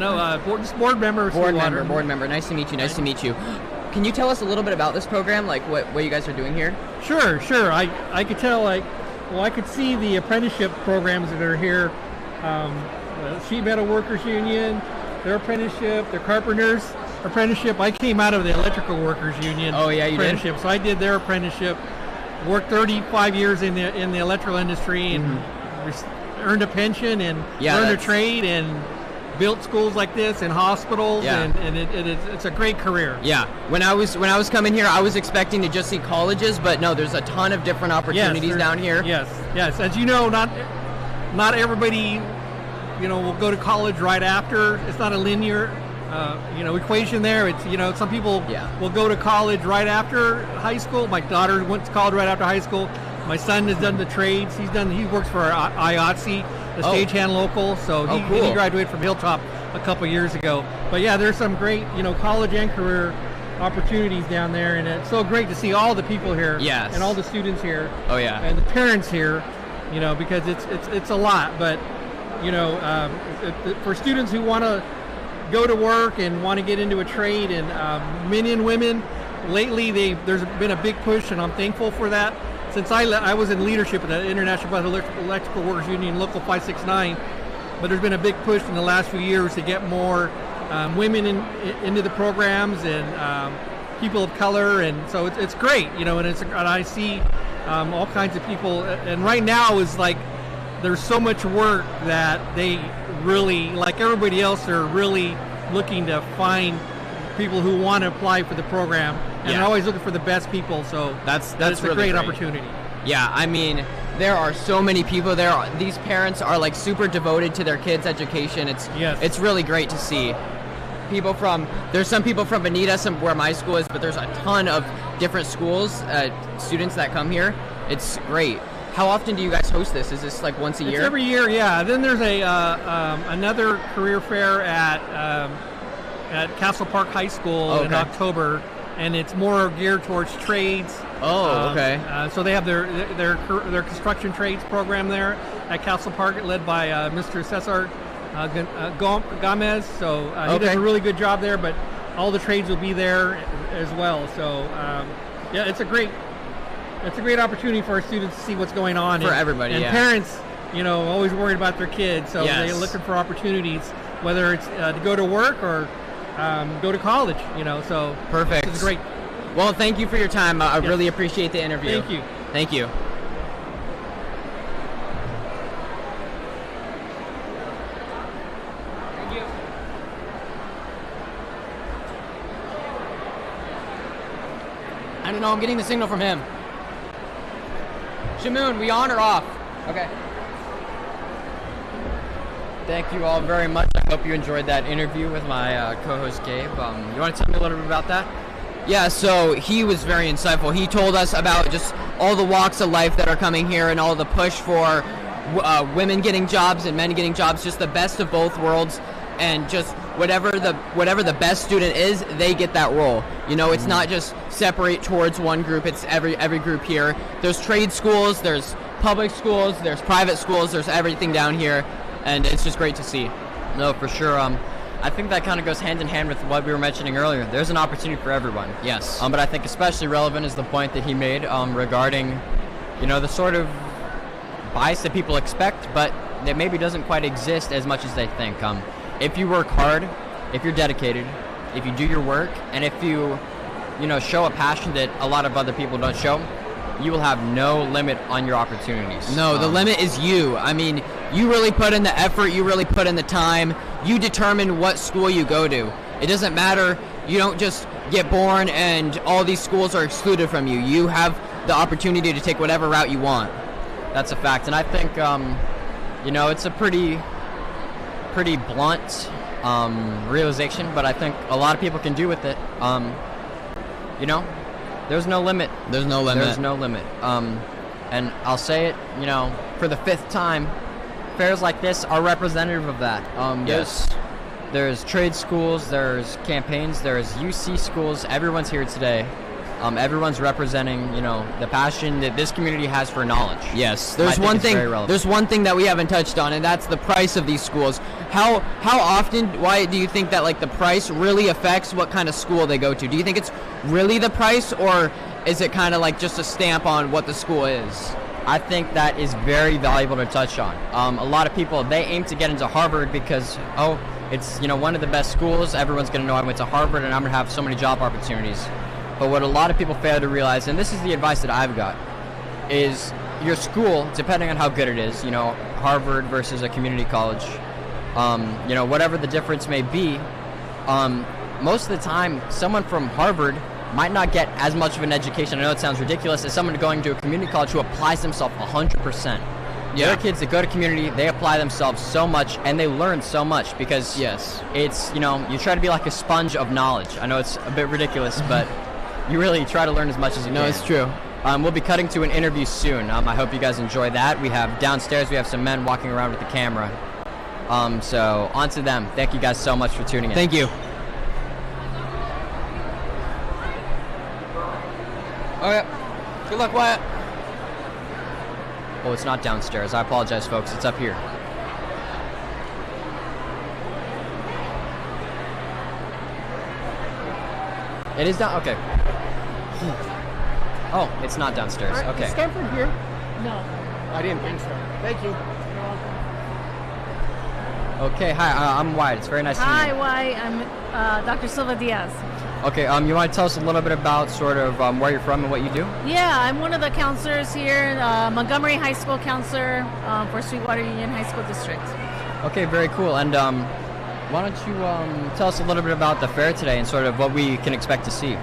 member. of Sweetwater. Board member. Nice to meet you. Nice to meet you. Can you tell us a little bit about this program, like what you guys are doing here? Sure. I could tell, I could see the apprenticeship programs that are here. The Sheet Metal Workers Union, their apprenticeship, their carpenters apprenticeship. I came out of the Electrical Workers Union. Oh, yeah, you did? apprenticeship, so I did their apprenticeship. Worked 35 years in the electrical industry and earned a pension and learned a trade and built schools like this and hospitals, and it's a great career. Yeah. When I was coming here, I was expecting to just see colleges, but no, there's a ton of different opportunities down here. Yes. As you know, not everybody, will go to college right after. It's not a linear, equation there. It's, some people will go to college right after high school. My daughter went to college right after high school. My son has done the trades. He works for IOTC, the stagehand local. So he graduated from Hilltop a couple years ago. But yeah, there's some great, college and career opportunities down there, and it's so great to see all the people here. Yes. And all the students here. Oh yeah. And the parents here, because it's a lot. But for students who want to go to work and want to get into a trade, and men and women, lately there's been a big push, and I'm thankful for that. Since I was in leadership at the International Electrical Workers Union, Local 569, but there's been a big push in the last few years to get more women into the programs and people of color, and so it's great, and I see all kinds of people, and right now is like there's so much work that they really, like everybody else, they're really looking to find people who want to apply for the program, and they're always looking for the best people. So that's really a great opportunity. Yeah, I mean, there are so many people there. These parents are like super devoted to their kids' education. It's really great to see. There's some people from Bonita, where my school is, but there's a ton of different schools, students that come here. It's great. How often do you guys host this? Is this like once a year? It's every year, yeah. Then there's another career fair at Castle Park High School in October, and it's more geared towards trades. Oh, okay. So they have their construction trades program there at Castle Park, led by Mr. Cesar Gomez. So he does a really good job there, but all the trades will be there as well. So it's a great opportunity for our students to see what's going on. For everybody, and parents, always worried about their kids, so they're looking for opportunities, whether it's to go to work or go to college, so perfect. It's great. Well, thank you for your time. I really appreciate the interview. Thank you. Thank you. I don't know. I'm getting the signal from him. Shamoon, we on or off? Okay. Thank you all very much. I hope you enjoyed that interview with my co-host Gabe. You want to tell me a little bit about that? Yeah, so he was very insightful. He told us about just all the walks of life that are coming here and all the push for women getting jobs and men getting jobs, just the best of both worlds, and just whatever the best student is, they get that role. You know, it's not just separate towards one group, it's every group here. There's trade schools, there's public schools, there's private schools, there's everything down here, and it's just great to see. No, for sure. I think that kind of goes hand in hand with what we were mentioning earlier. There's an opportunity for everyone. Yes. But I think especially relevant is the point that he made regarding, the sort of bias that people expect, but that maybe doesn't quite exist as much as they think. If you work hard, if you're dedicated, if you do your work, and if you, show a passion that a lot of other people don't show, you will have no limit on your opportunities. No, the limit is you. I mean, you really put in the effort, you really put in the time, you determine what school you go to. It doesn't matter, you don't just get born and all these schools are excluded from you. You have the opportunity to take whatever route you want. That's a fact, and I think, it's a pretty blunt realization, but I think a lot of people can do with it. There's no limit. There's no limit. There's no limit. And I'll say it, for the 5th time, fairs like this are representative of that. Yes. There's trade schools, there's campaigns, there's UC schools. Everyone's here today. Everyone's representing, the passion that this community has for knowledge. Yes. There's one thing that we haven't touched on, and that's the price of these schools. How often? Why do you think that the price really affects what kind of school they go to? Do you think it's really the price, or is it kind of just a stamp on what the school is? I think that is very valuable to touch on. A lot of people, they aim to get into Harvard because, it's one of the best schools. Everyone's going to know I went to Harvard and I'm going to have so many job opportunities. But what a lot of people fail to realize, and this is the advice that I've got, is your school, depending on how good it is, Harvard versus a community college, whatever the difference may be, most of the time, someone from Harvard might not get as much of an education, I know it sounds ridiculous, as someone going to a community college who applies themselves 100%. The other kids that go to community, they apply themselves so much, and they learn so much, because it's, you try to be like a sponge of knowledge. I know it's a bit ridiculous, but you really try to learn as much as you can. No, it's true. We'll be cutting to an interview soon. I hope you guys enjoy that. We have downstairs, we have some men walking around with the camera. So on to them. Thank you guys so much for tuning in. Thank you. Okay. Good luck, Wyatt. Oh, it's not downstairs. I apologize, folks. It's up here. It is down. Okay. Oh, it's not downstairs. Okay. Is Stanford here? No. I didn't think so. Thank you. Okay. Hi. I'm Wyatt. It's very nice to meet you. Hi, Wyatt. I'm Dr. Silva Diaz. Okay. You want to tell us a little bit about sort of where you're from and what you do? Yeah, I'm one of the counselors here, Montgomery High School counselor for Sweetwater Union High School District. Okay. Very cool. And why don't you tell us a little bit about the fair today and sort of what we can expect to see?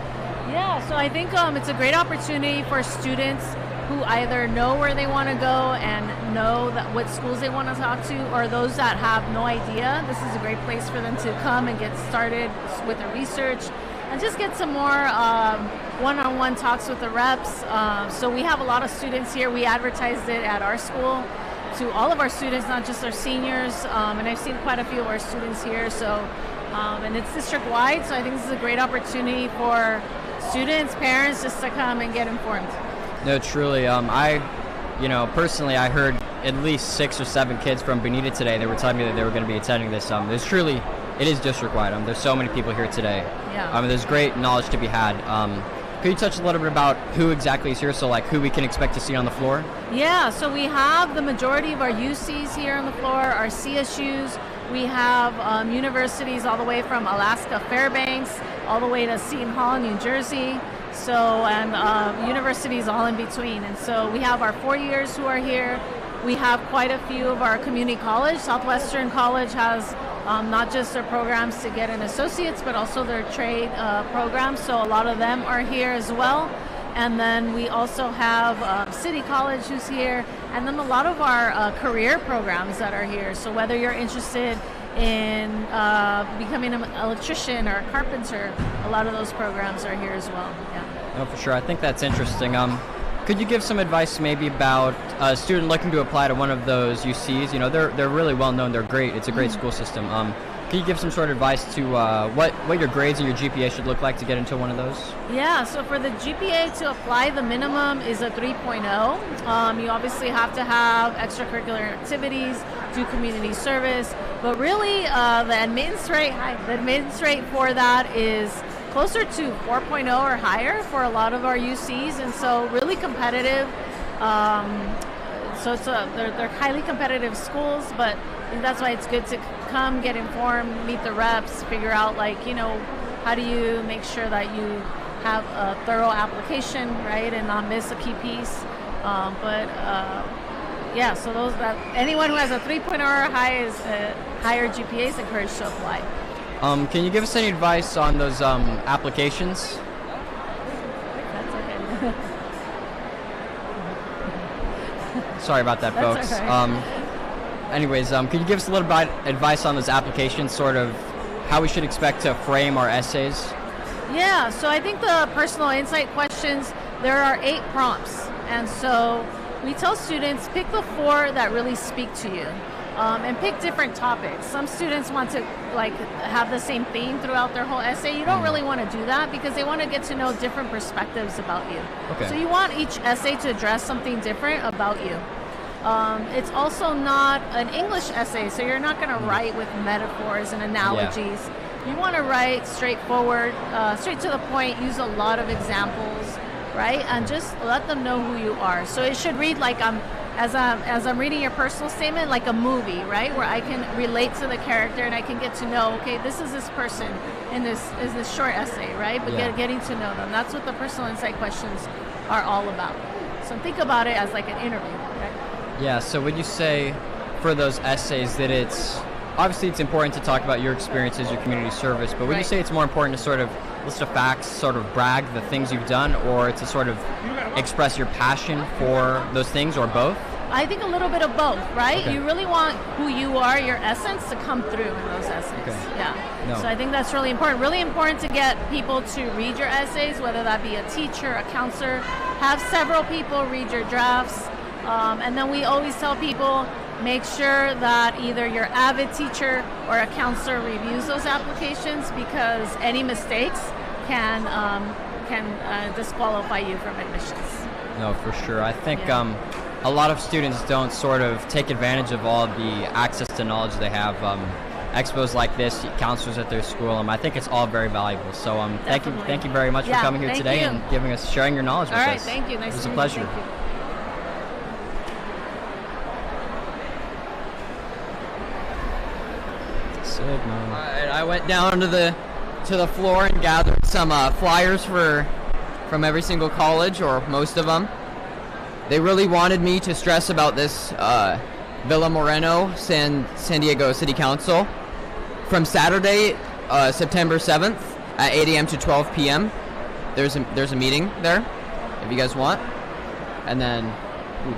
Yeah, so I think it's a great opportunity for students who either know where they want to go and know what schools they want to talk to, or those that have no idea. This is a great place for them to come and get started with the research and just get some more one-on-one talks with the reps. So we have a lot of students here. We advertised it at our school to all of our students, not just our seniors, and I've seen quite a few of our students here. So, and it's district-wide, so I think this is a great opportunity for students, parents, just to come and get informed. No, truly. Personally, I heard at least 6 or 7 kids from Bonita today that were telling me that they were going to be attending this. It is district-wide. There's so many people here today. Yeah. There's great knowledge to be had. Could you touch a little bit about who exactly is here, so who we can expect to see on the floor? Yeah, so we have the majority of our UCs here on the floor, our CSUs. We have universities all the way from Alaska Fairbanks, all the way to Seton Hall, New Jersey. So, and universities all in between. And so we have our 4-years who are here. We have quite a few of our community college. Southwestern College has not just their programs to get an associate's, but also their trade programs. So a lot of them are here as well. And then we also have City College who's here, and then a lot of our career programs that are here. So whether you're interested in becoming an electrician or a carpenter, a lot of those programs are here as well. Yeah. No, for sure. I think that's interesting. Could you give some advice maybe about a student looking to apply to one of those UCs? You know, they're really well known. They're great. It's a great school system. Can you give some sort of advice to what your grades and your GPA should look like to get into one of those? Yeah, so for the GPA to apply, the minimum is a 3.0. You obviously have to have extracurricular activities, do community service, but really the admittance rate for that is closer to 4.0 or higher for a lot of our UCs, and so really competitive. So they're highly competitive schools, but I think that's why it's good to come, get informed, meet the reps, figure out how do you make sure that you have a thorough application, right, and not miss a key piece. Yeah, so anyone who has a 3.0 or higher GPA is encouraged to apply. Can you give us any advice on those applications? That's okay. Sorry about that, folks. That's all right. Anyways, could you give us a little bit of advice on those applications, sort of how we should expect to frame our essays? Yeah, so I think the personal insight questions, there are 8 prompts. And so we tell students, pick the 4 that really speak to you. And pick different topics. Some students want to have the same theme throughout their whole essay. You don't really want to do that because they want to get to know different perspectives about you. Okay. So you want each essay to address something different about you. It's also not an English essay, so you're not going to write with metaphors and analogies. Yeah. You want to write straightforward, straight to the point, use a lot of examples, right? And just let them know who you are. So it should read like as I'm reading your personal statement, like a movie, right? Where I can relate to the character and I can get to know, okay, this is this person in this short essay, right? But getting to know them. That's what the personal insight questions are all about. So think about it as like an interview, right? Yeah, so would you say for those essays that it's important to talk about your experiences, your community service, but would you say it's more important to sort of list of facts, sort of brag the things you've done, or to sort of express your passion for those things, or both? I think a little bit of both, right? Okay. You really want who you are, your essence, to come through in those essays. Okay. Yeah. No. So I think that's really important. Really important to get people to read your essays, whether that be a teacher, a counselor. Have several people read your drafts. And then we always tell people, make sure that either your avid teacher or a counselor reviews those applications, because any mistakes can disqualify you from admissions. No, for sure. I think a lot of students don't sort of take advantage of all the access to knowledge they have. Expos like this, counselors at their school, I think it's all very valuable. So thank you very much for coming here today and sharing your knowledge with us. All right, thank you. Nice to meet you. It was a pleasure. Thank you. Signal. Alright, I went down to the floor and gathered some flyers from every single college, or most of them. They really wanted me to stress about this Villa Moreno San Diego City Council from Saturday, September 7th at 8 a.m. to 12 p.m. There's a meeting there if you guys want. And then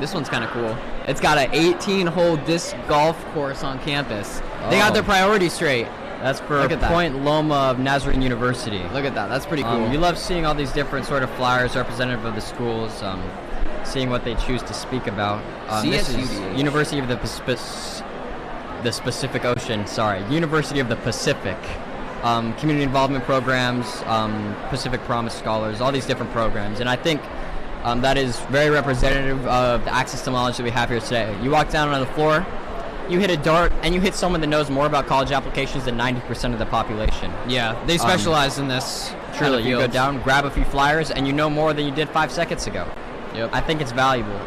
this one's kind of cool. It's got an 18-hole disc golf course on campus. They got their priorities straight. That's for Point Loma of Nazarene University. Look at that. That's pretty cool. You love seeing all these different sort of flyers representative of the schools, seeing what they choose to speak about. This is University of the Pacific Ocean. Sorry, University of the Pacific. Community involvement programs, Pacific Promise Scholars, all these different programs. And I think that is very representative of the access to knowledge that we have here today. You walk down on the floor, you hit a dart, and you hit someone that knows more about college applications than 90% of the population. Yeah, they specialize in this. Truly, you go down, grab a few flyers, and you know more than you did 5 seconds ago. Yep. I think it's valuable.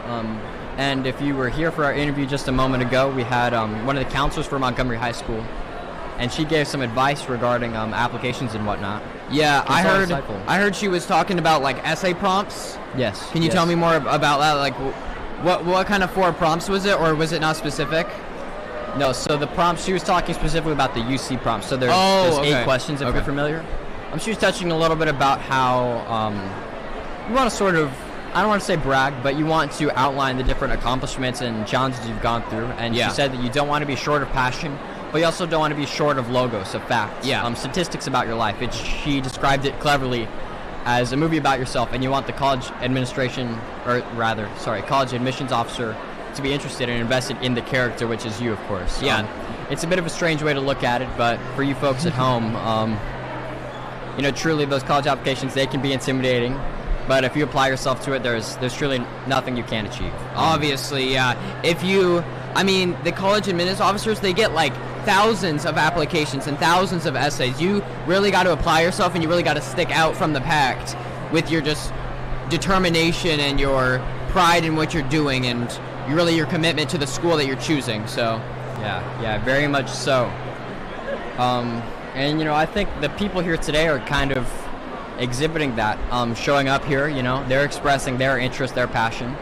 And if you were here for our interview just a moment ago, we had one of the counselors for Montgomery High School, and she gave some advice regarding applications and whatnot. Yeah, I heard she was talking about like essay prompts. Yes. Can you tell me more about that? Like, what kind of 4 prompts was it, or was it not specific? No, so the prompts, she was talking specifically about the UC prompts. So there's 8 questions if you're familiar. She was touching a little bit about how you want to sort of, I don't want to say brag, but you want to outline the different accomplishments and challenges you've gone through. And Yeah. she said that you don't want to be short of passion, but you also don't want to be short of logos, of facts, Yeah. statistics about your life. She described it cleverly as a movie about yourself, and you want the college college admissions officer to be interested and invested in the character, which is you, of course. Yeah. It's a bit of a strange way to look at it, but for you folks at home, truly those college applications, they can be intimidating, but if you apply yourself to it, there's truly nothing you can't achieve. Obviously, yeah. The college admissions officers, they get like thousands of applications and thousands of essays. You really got to apply yourself, and you really got to stick out from the pack with your just determination and your pride in what you're doing, and your commitment to the school that you're choosing. So Yeah, very much so. I think the people here today are kind of exhibiting that, showing up here, they're expressing their interest, their passion.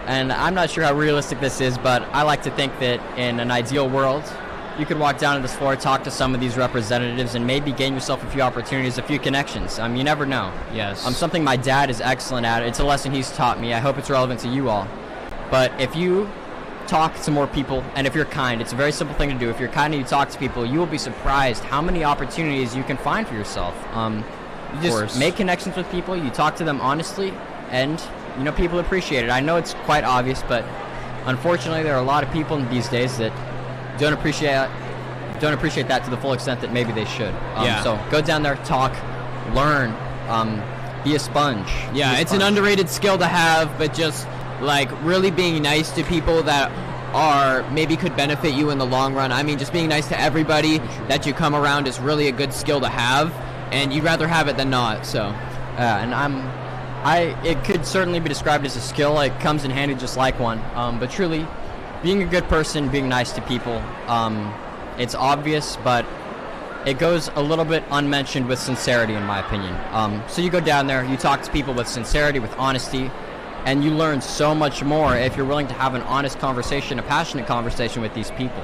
And I'm not sure how realistic this is, but I like to think that in an ideal world, you could walk down to this floor, talk to some of these representatives, and maybe gain yourself a few opportunities, a few connections. You never know. Yes. Something my dad is excellent at. It's a lesson he's taught me. I hope it's relevant to you all. But if you talk to more people, and if you're kind, it's a very simple thing to do. If you're kind and you talk to people, you will be surprised how many opportunities you can find for yourself. You just make connections with people, you talk to them honestly, and people appreciate it. I know it's quite obvious, but unfortunately there are a lot of people these days that don't appreciate that to the full extent that maybe they should. So go down there, talk, learn, be a sponge. Yeah, it's an underrated skill to have, but just like really being nice to people that maybe could benefit you in the long run. Just being nice to everybody that you come around is really a good skill to have, and you'd rather have it than not. So it could certainly be described as a skill. It comes in handy just like one. But truly, being a good person, being nice to people, it's obvious, but it goes a little bit unmentioned with sincerity, in my opinion. So you go down there, you talk to people with sincerity, with honesty, and you learn so much more if you're willing to have an honest conversation, a passionate conversation with these people.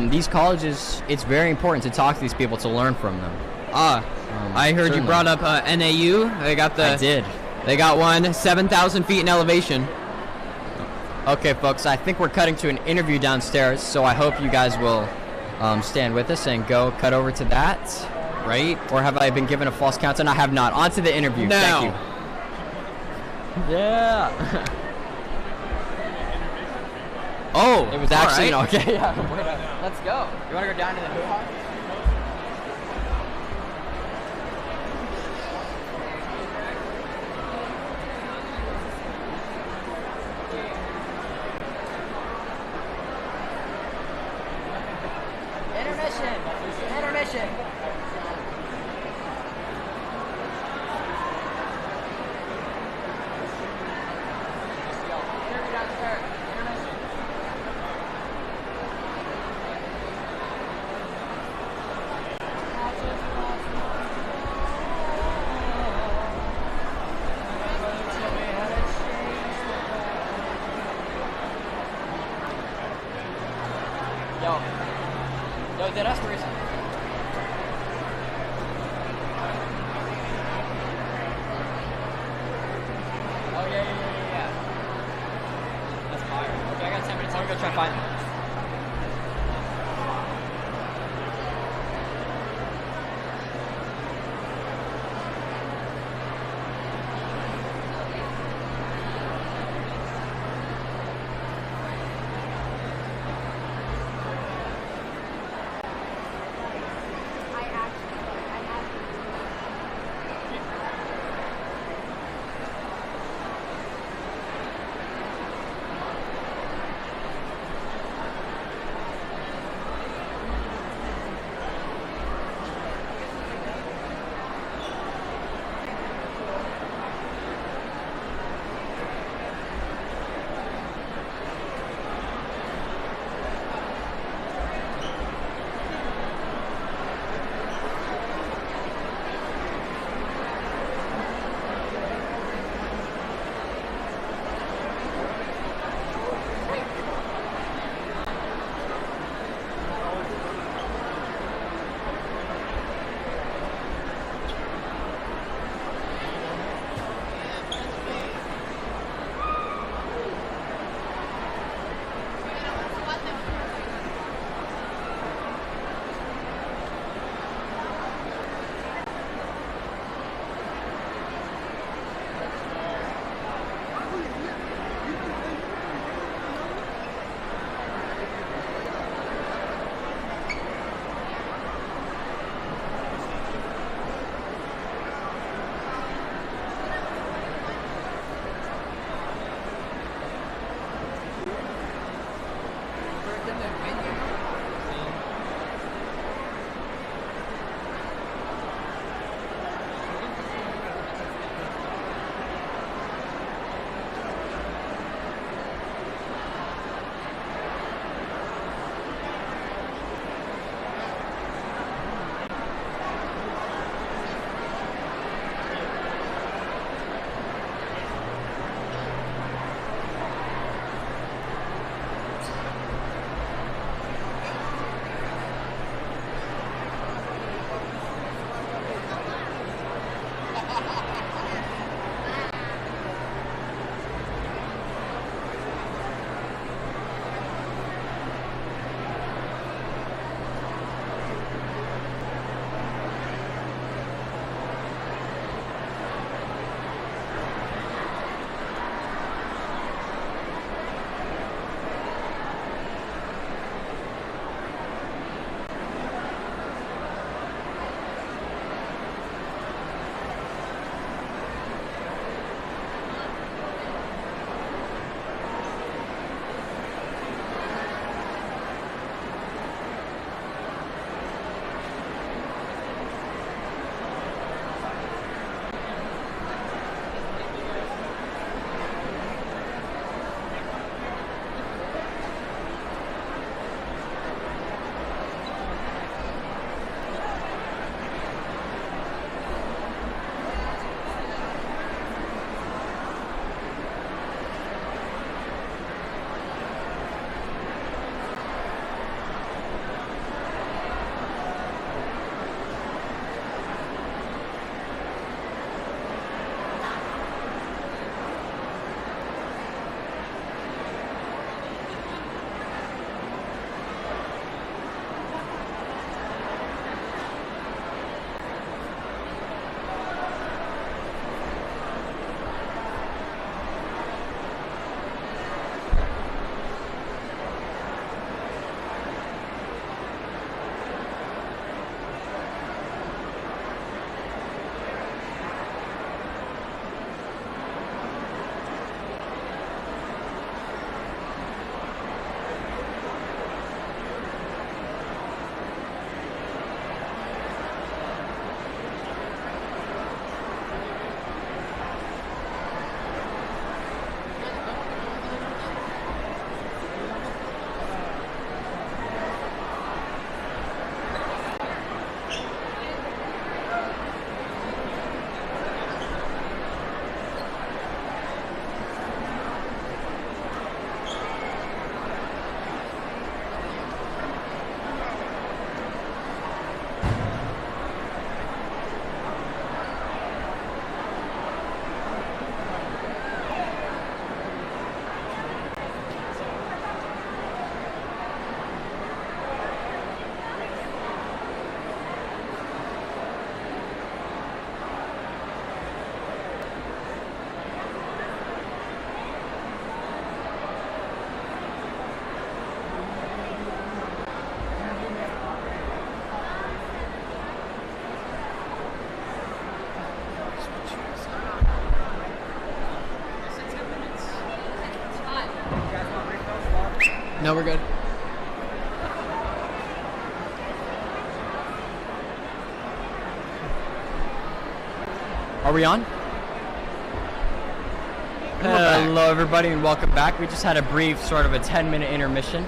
These colleges, it's very important to talk to these people, to learn from them. I heard certainly. you brought up NAU. I did. They got one 7,000 feet in elevation. Okay, folks, I think we're cutting to an interview downstairs, so I hope you guys will stand with us and go cut over to that. Right? Or have I been given a false count? And I have not. On to the interview. No. Thank you. Yeah. Oh, It was actually all right. okay. Yeah. Let's go. You want to go down to the hoo-ha? Intermission. Yo, did us reason. Oh, yeah. That's fire. Okay, I got 10 minutes. I'm gonna go try and find them. Are we on? Hello, everybody, and welcome back. We just had a brief, sort of a 10-minute intermission.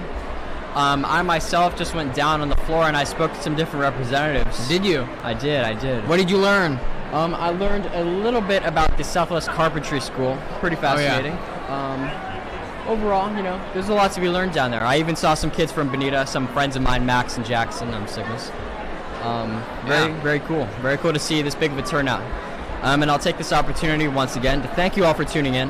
I myself just went down on the floor and I spoke to some different representatives. Did you? I did. What did you learn? I learned a little bit about the Southwest Carpentry School. Pretty fascinating. Overall, you know, there's a lot to be learned down there. I even saw some kids from Bonita, some friends of mine, Max and Jackson. Cygnus. Very cool. Very cool to see this big of a turnout. And I'll take this opportunity once again to thank you all for tuning in.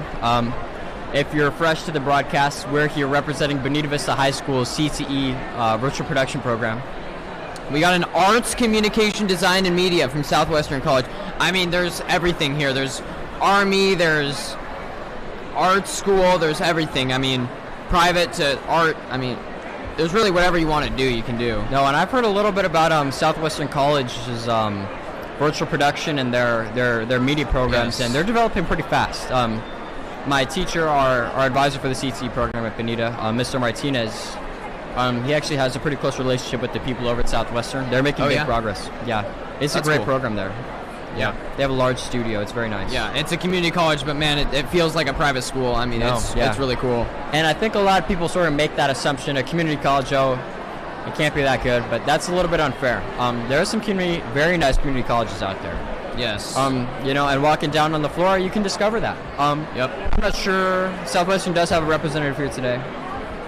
If you're fresh to the broadcast, we're here representing Bonita Vista High School's CTE virtual production program. We got an arts, communication, design, and media from Southwestern College. I mean, there's everything here. There's Army, there's art school, there's everything. I mean, private to art. I mean, there's really whatever you want to do, you can do. No, and I've heard a little bit about Southwestern College's virtual production and their media programs, and they're developing pretty fast. My teacher, our advisor for the CTE program at Bonita, Mr. Martinez, he actually has a pretty close relationship with the people over at Southwestern. They're making big progress. Yeah, it's a great program there. Yeah, they have a large studio. It's very nice. Yeah, it's a community college, but man, it feels like a private school. I mean, it's really cool. And I think a lot of people sort of make that assumption: a community college, it can't be that good. But that's a little bit unfair. There are some very nice community colleges out there. Yes. You know, and walking down on the floor, you can discover that. Yep. I'm not sure Southwestern does have a representative here today.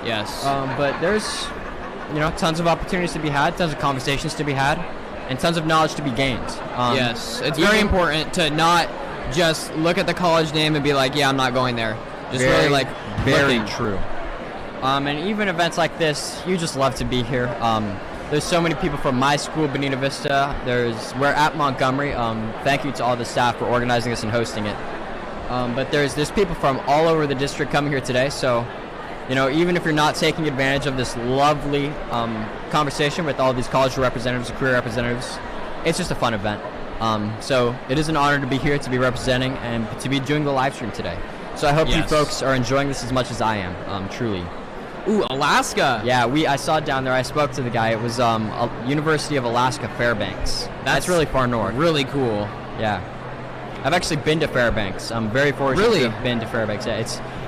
Yes. But there's, you know, tons of opportunities to be had, tons of conversations to be had, and tons of knowledge to be gained. Yes. It's very important to not just look at the college name and be like, yeah, I'm not going there. Just really like very looking. True. And even events like this, you just love to be here. There's so many people from my school, Bonita Vista. We're at Montgomery. Thank you to all the staff for organizing this and hosting it. But there's people from all over the district coming here today. So, you know, even if you're not taking advantage of this lovely conversation with all these college representatives, career representatives, it's just a fun event. So it is an honor to be here, to be representing, and to be doing the live stream today. So I hope you folks are enjoying this as much as I am, truly. Ooh, Alaska. Yeah, I saw it down there. I spoke to the guy. It was University of Alaska Fairbanks. That's really far north. Really cool. Yeah. I've actually been to Fairbanks. I'm very fortunate to have been to Fairbanks. Yeah,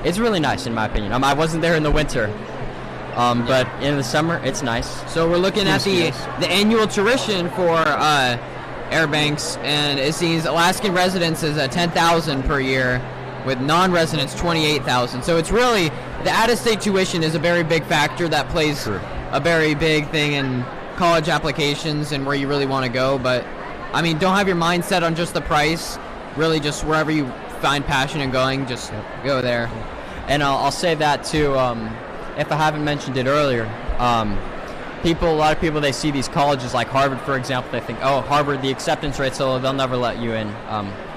it's really nice in my opinion. I wasn't there in the winter, but in the summer it's nice. So we're looking at the annual tuition for Fairbanks, and it sees Alaskan residents is $10,000 per year, with non-residents $28,000. So it's really, the out-of-state tuition is a very big factor that plays a very big thing in college applications and where you really want to go. But I mean, don't have your mind set on just the price. Really, just wherever you find passion in going, just go there. And I'll say that too. If I haven't mentioned it earlier, a lot of people, they see these colleges like Harvard, for example. They think, oh, Harvard, the acceptance rate, so they'll never let you in.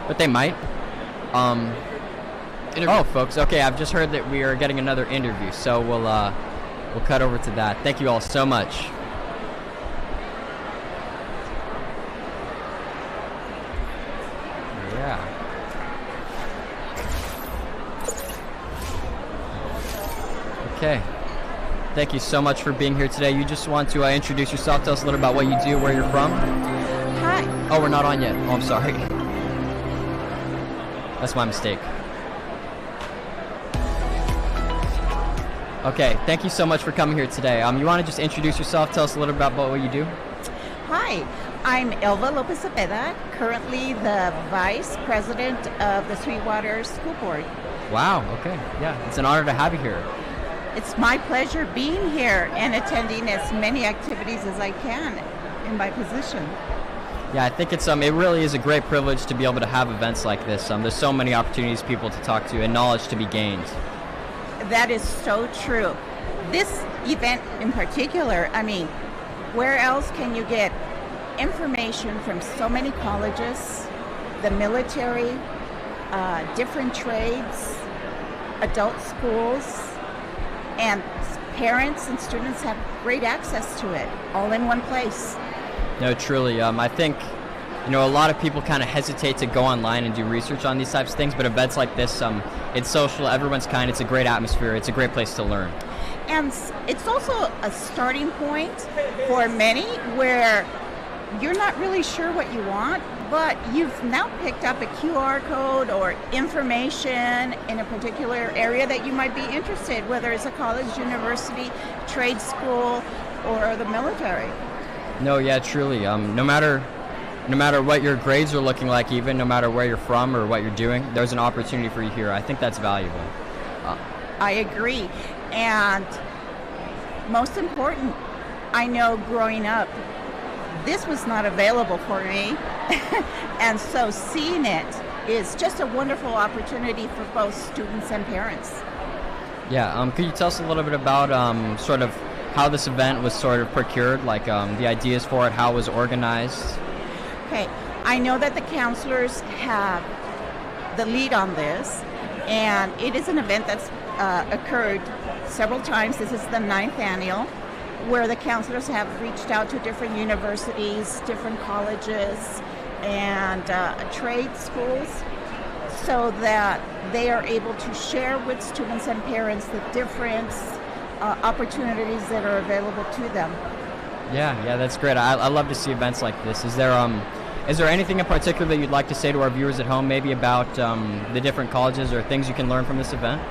But they might. Oh, folks. Okay, I've just heard that we are getting another interview, so we'll cut over to that. Thank you all so much. Yeah. Okay. Thank you so much for being here today. You just want to introduce yourself, tell us a little about what you do, where you're from. Hi. Oh, we're not on yet. Oh, I'm sorry. That's my mistake. Okay, thank you so much for coming here today. You want to just introduce yourself, tell us a little about what you do? Hi, I'm Elva Lopez Cepeda, currently the Vice President of the Sweetwater School Board. Wow, okay. Yeah, it's an honor to have you here. It's my pleasure being here and attending as many activities as I can in my position. Yeah, I think it really is a great privilege to be able to have events like this. There's so many opportunities, people to talk to, and knowledge to be gained. That is so true. This event in particular, I mean, where else can you get information from so many colleges, the military, different trades, adult schools, and parents and students have great access to it, all in one place. No, truly. I think, a lot of people kind of hesitate to go online and do research on these types of things, but events like this, it's social, everyone's kind, it's a great atmosphere, it's a great place to learn. And it's also a starting point for many where you're not really sure what you want, but you've now picked up a QR code or information in a particular area that you might be interested, whether it's a college, university, trade school, or the military. No, yeah, truly. No matter what your grades are looking like, even no matter where you're from or what you're doing, there's an opportunity for you here. I think that's valuable. I agree. And most important, I know growing up, this was not available for me. And so seeing it is just a wonderful opportunity for both students and parents. Yeah, could you tell us a little bit about sort of how this event was sort of procured, like the ideas for it, how it was organized? Okay, I know that the counselors have the lead on this, and it is an event that's occurred several times. This is the 9th annual, where the counselors have reached out to different universities, different colleges, and trade schools, so that they are able to share with students and parents the different opportunities that are available to them. Yeah, that's great. I love to see events like this. Is there anything in particular that you'd like to say to our viewers at home, maybe about the different colleges or things you can learn from this event?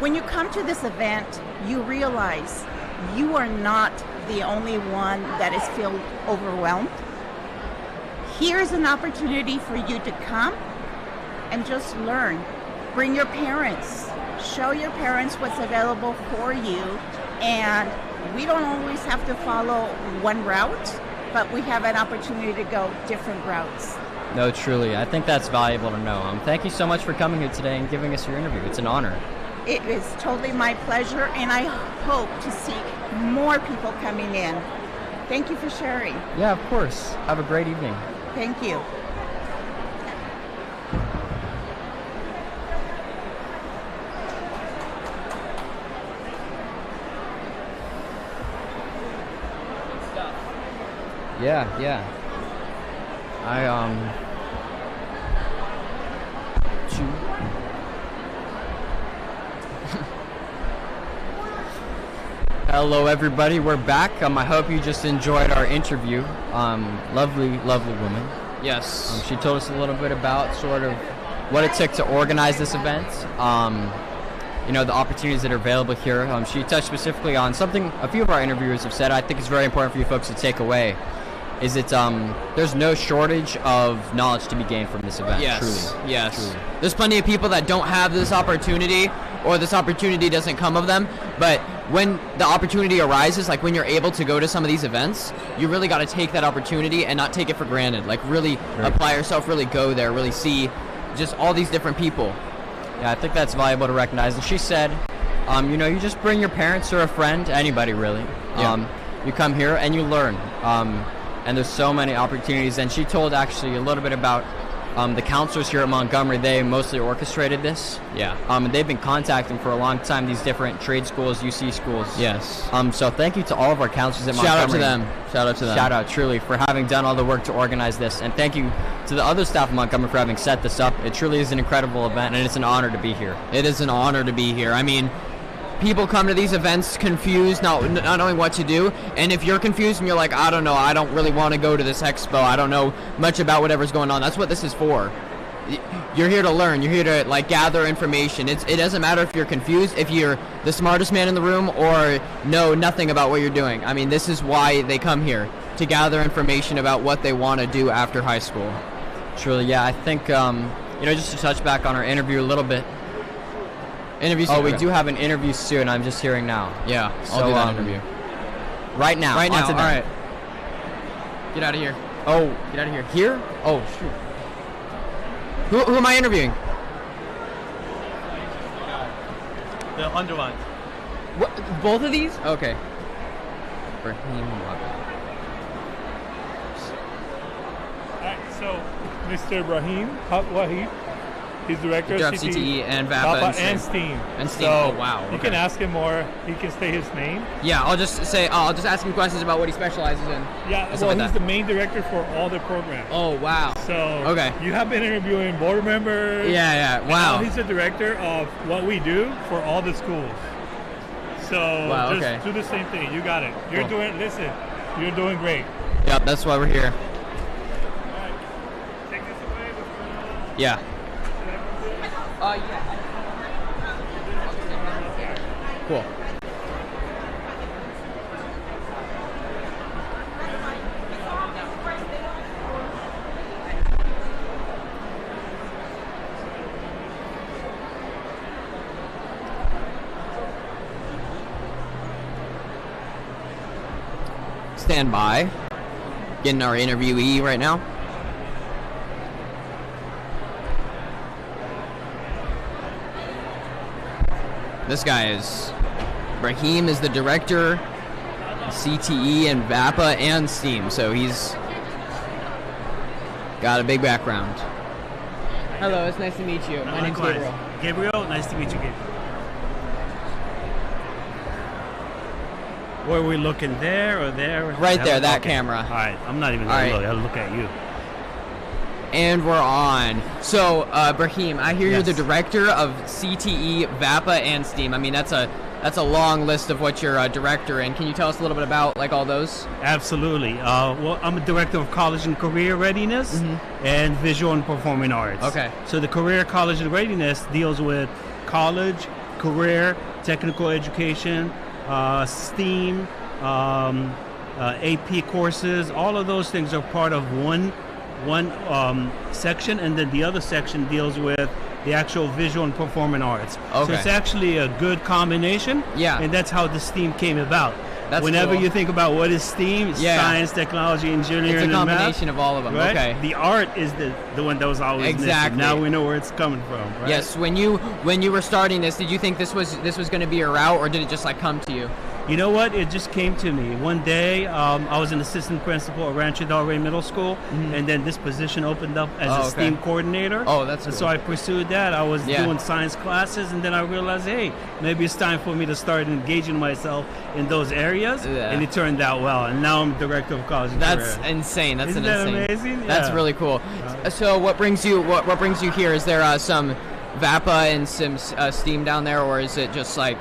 When you come to this event, you realize you are not the only one that is feel overwhelmed. Here's an opportunity for you to come and just learn. Bring your parents. Show your parents what's available for you. And we don't always have to follow one route, but we have an opportunity to go different routes. No, truly. I think that's valuable to know. Thank you so much for coming here today and giving us your interview. It's an honor. It is totally my pleasure, and I hope to see more people coming in. Thank you for sharing. Yeah, of course. Have a great evening. Thank you. Yeah. Hello, everybody. We're back. I hope you just enjoyed our interview. Lovely woman. Yes. She told us a little bit about sort of what it took to organize this event. The opportunities that are available here. She touched specifically on something a few of our interviewers have said I think is very important for you folks to take away. Is it there's no shortage of knowledge to be gained from this event. Yes. Truly. Yes. Truly. There's plenty of people that don't have this opportunity, or this opportunity doesn't come of them. But when the opportunity arises, like when you're able to go to some of these events, you really got to take that opportunity and not take it for granted. Like really apply yourself, really go there, really see just all these different people. Yeah, I think that's valuable to recognize. And she said, you just bring your parents or a friend, anybody really. Yeah. You come here and you learn. And there's so many opportunities. And she told actually a little bit about the counselors here at Montgomery. They mostly orchestrated this. Yeah. And they've been contacting for a long time these different trade schools, UC schools. Yes. So thank you to all of our counselors at Montgomery. Shout out to them. Shout out, truly, for having done all the work to organize this. And thank you to the other staff of Montgomery for having set this up. It truly is an incredible event, and it's an honor to be here. It is an honor to be here. I mean, people come to these events confused, not knowing what to do. And if you're confused and you're like, I don't know, I don't really want to go to this expo, I don't know much about whatever's going on, that's what this is for. You're here to learn. You're here to gather information. It doesn't matter if you're confused, if you're the smartest man in the room, or know nothing about what you're doing. I mean, this is why they come here, to gather information about what they want to do after high school. Truly, yeah. I think just to touch back on our interview a little bit. We do have an interview soon. I'm just hearing now. Yeah, I'll do that interview. Right now. All right. Get out of here. Oh, get out of here. Here? Oh, shoot. Who am I interviewing? The underlines. What? Both of these? Okay. Alright, so Mr. Ibrahim Wahid, he's director of CTE and VAPA and STEAM. And STEAM. So oh wow. You can ask him more. He can say his name. Yeah, I'll just ask him questions about what he specializes in. Yeah, well, he's the main director for all the programs. Oh wow. So okay. You have been interviewing board members. Yeah. Wow. Now he's the director of what we do for all the schools. So just do the same thing. You got it. You're doing great. Yep, that's why we're here. Yeah. Cool. Stand by. Getting our interviewee right now. This guy is Brahim is the director, CTE and VAPA and STEAM, so he's got a big background. Hello, it's nice to meet you. My name's Gabriel. Gabriel, nice to meet you, Gabriel. Were we looking there or there? Right there, that camera. All right, I'm not even going to look. I'll look at you. And we're on. So, Brahim, I hear you're the director of CTE, VAPA, and STEAM. I mean, that's a long list of what you're a director in. Can you tell us a little bit about like all those? Absolutely. Well, I'm a director of college and career readiness and visual and performing arts. Okay. So the career, college, and readiness deals with college, career, technical education, STEAM, AP courses. All of those things are part of one section, and then the other section deals with the actual visual and performing arts. Okay. So it's actually a good combination. Yeah. And that's how the STEAM came about. That's Whenever cool. you think about what is STEAM, it's science, technology, engineering, it's a and combination math, of all of them. right? Okay. The art is the one that was always Exactly. missing. Now we know where it's coming from. Right? Yes. When you were starting this, did you think this was going to be a route, or did it just like come to you? You know what? It just came to me. One day, I was an assistant principal at Rancho Del Rey Middle School, and then this position opened up as a STEAM coordinator. Oh, that's And cool. so I pursued that. I was doing science classes, and then I realized, hey, maybe it's time for me to start engaging myself in those areas, and it turned out well. And now I'm director of college and That's career. insane. That's Isn't an that insane. amazing? That's Yeah. really cool. So what brings you here? Is there some VAPA and some STEAM down there, or is it just like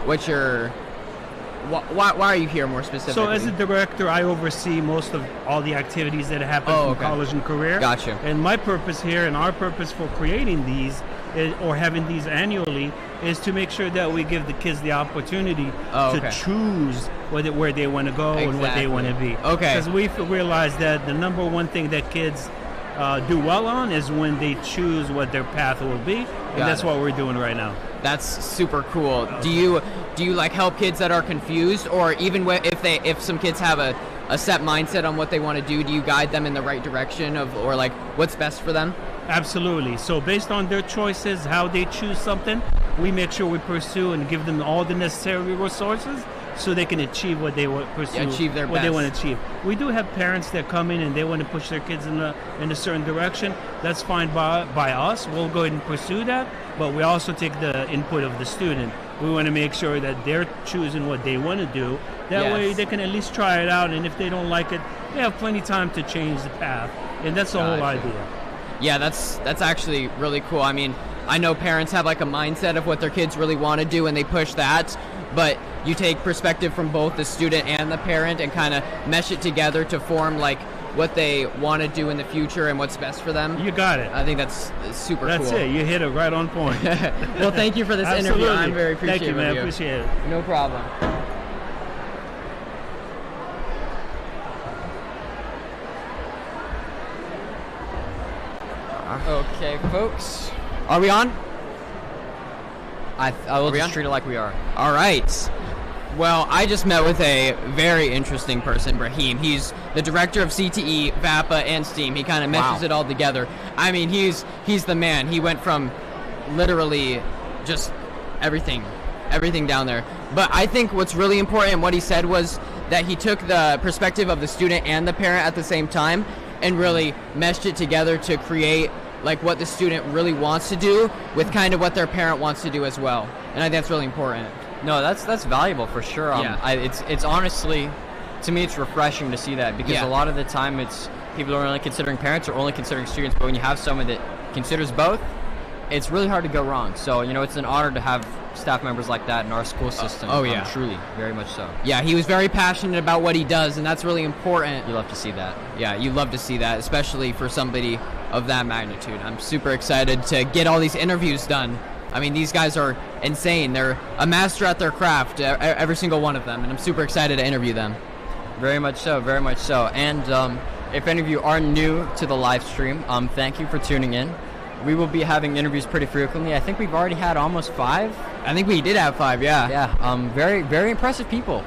what's your why are you here more specifically? So as a director, I oversee most of all the activities that happen from college and career. Gotcha. And my purpose here, and our purpose for creating these, or having these annually, is to make sure that we give the kids the opportunity to choose where they want to go and what they want to be. Okay. Because we realize that the number one thing that kids do well on is when they choose what their path will be, and that's what we're doing right now. That's super cool. Do you like help kids that are confused, or even if some kids have a set mindset on what they want to do you guide them in the right direction or like what's best for them? Absolutely. So based on their choices, how they choose something, we make sure we pursue and give them all the necessary resources so they can achieve what they want to pursue, achieve their what they best. want to achieve. We do have parents that come in and they want to push their kids in a certain direction. That's fine by us. We'll go ahead and pursue that, but we also take the input of the student. We want to make sure that they're choosing what they want to do. That way they can at least try it out, and if they don't like it, they have plenty of time to change the path. And that's the whole idea. Yeah, that's actually really cool. I mean, I know parents have like a mindset of what their kids really want to do and they push that, but you take perspective from both the student and the parent and kind of mesh it together to form like what they want to do in the future and what's best for them. You got it. I think that's super That's cool. it. You hit it right on point. Well, thank you for this interview. Absolutely. I'm very appreciative Thank you, man. of you. Appreciate it. No problem. Okay, folks. Are we on? I will we just on? treat it like we are. All right. Well, I just met with a very interesting person, Brahim. He's the director of CTE, VAPA, and STEAM. He kind of meshes it all together. I mean, he's the man. He went from literally just everything down there. But I think what's really important, what he said was that he took the perspective of the student and the parent at the same time and really meshed it together to create like what the student really wants to do with kind of what their parent wants to do as well. And I think that's really important. No, that's valuable for sure. It's honestly, to me, it's refreshing to see that because a lot of the time it's people are only considering parents or only considering students. But when you have someone that considers both, it's really hard to go wrong. So it's an honor to have staff members like that in our school system. Truly, very much so. Yeah, he was very passionate about what he does, and that's really important. You love to see that. Yeah, you love to see that, especially for somebody of that magnitude. I'm super excited to get all these interviews done. I mean, these guys are insane. They're a master at their craft, every single one of them, and I'm super excited to interview them. Very much so, very much so. And if any of you are new to the live stream, thank you for tuning in. We will be having interviews pretty frequently. I think we've already had almost 5. I think we did have 5, yeah. Yeah, very, very impressive people.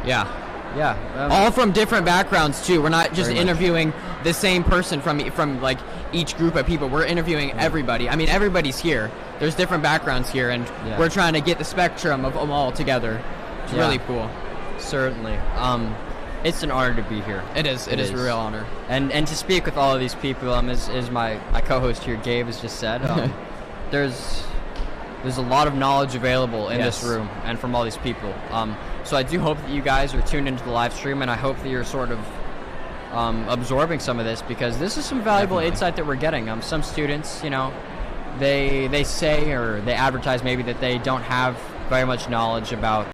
Yeah. Yeah. All from different backgrounds, too. We're not just Very much. interviewing the same person from like each group of people. We're interviewing everybody. I mean, everybody's here. There's different backgrounds here, and we're trying to get the spectrum of them all together. It's really cool. Certainly. It's an honor to be here. It is. It is a real honor. And to speak with all of these people, as my co-host here, Gabe, has just said, there's a lot of knowledge available in this room and from all these people. So I do hope that you guys are tuned into the live stream, and I hope that you're sort of absorbing some of this, because this is some valuable insight that we're getting. Some students, they say, or they advertise maybe, that they don't have very much knowledge about,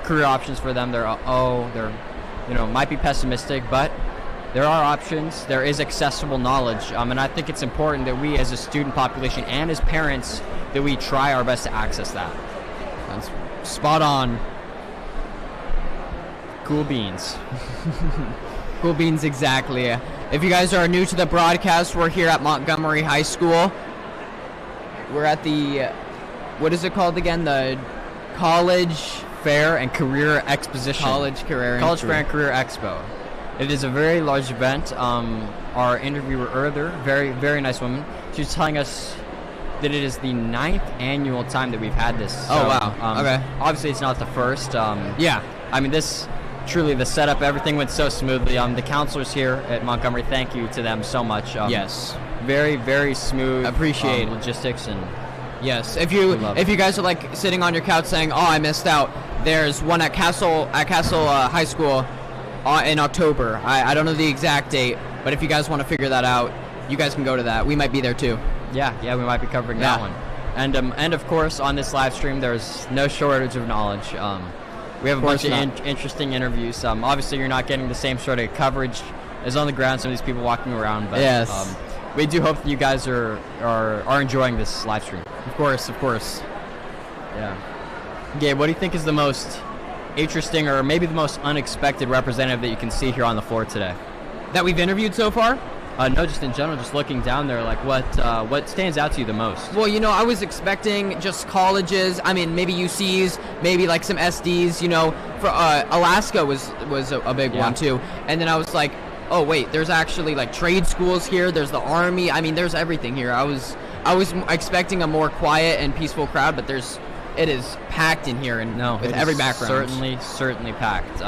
career options for them. They're might be pessimistic, but there are options. There is accessible knowledge, and I think it's important that we, as a student population and as parents, that we try our best to access that. That's spot on. Cool beans. Cool beans, exactly. If you guys are new to the broadcast, we're here at Montgomery High School. We're at the, what is it called again? The College Fair and Career Exposition. College Fair and Career Expo. It is a very large event. Our interviewer earlier, very, very nice woman, she was telling us that it is the 9th annual time that we've had this. So, oh, wow. Okay. Obviously, it's not the first. Yeah. I mean, truly, the setup, everything went so smoothly. The counselors here at Montgomery, thank you to them so much. Yes. Very, very smooth. Appreciate logistics and. Yes. If you guys are like sitting on your couch saying, "Oh, I missed out," there's one at Castle High School in October. I don't know the exact date, but if you guys want to figure that out, you guys can go to that. We might be there too. Yeah, we might be covering that one. And of course, on this live stream, there's no shortage of knowledge. We have a bunch of interesting interviews. Obviously, you're not getting the same sort of coverage as on the ground. Some of these people walking around, but we do hope that you guys are enjoying this live stream. Of course. Yeah. Gabe, what do you think is the most interesting, or maybe the most unexpected representative that you can see here on the floor today? That we've interviewed so far? No, just in general, just looking down there, like what stands out to you the most? Well, I was expecting just colleges. I mean, maybe UCs, maybe like some SDs. For Alaska was a big one too. And then I was like, oh wait, there's actually like trade schools here. There's the Army. I mean, there's everything here. I was expecting a more quiet and peaceful crowd, but it is packed in here, and with every background. Certainly packed.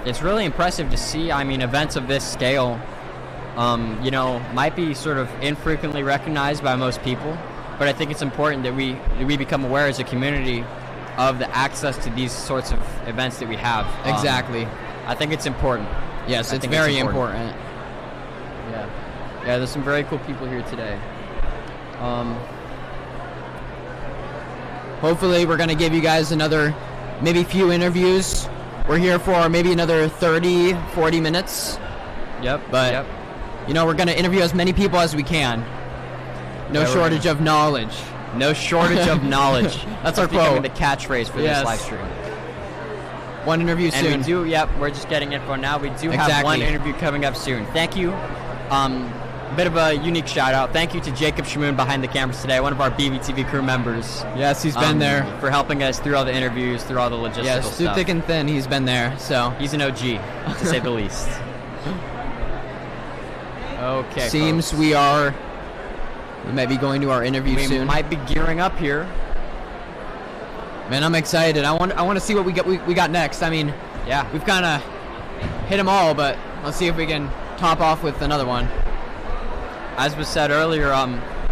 It's really impressive to see. I mean, events of this scale. Might be sort of infrequently recognized by most people, but I think it's important that we become aware as a community of the access to these sorts of events that we have. Exactly. I think it's important. Yes, it's very important. Yeah, there's some very cool people here today. Hopefully we're going to give you guys another maybe few interviews. We're here for maybe another 30, 40 minutes. But we're going to interview as many people as we can. No shortage of knowledge. No shortage of knowledge. That's our quote. The catchphrase for this live stream. One interview soon. And we do, we're just getting info now. We do have one interview coming up soon. Thank you. Bit of a unique shout out. Thank you to Jacob Shamoon behind the cameras today, one of our BBTV crew members. Yes, he's been there. For helping us through all the interviews, through all the logistical stuff. Yes, through thick and thin, he's been there. So he's an OG, to say the least. Okay. Seems folks. we might be going to our interview soon. We might be gearing up here. Man, I'm excited. I want to see what we got next. I mean, we've kind of hit them all, but let's see if we can top off with another one. As was said earlier,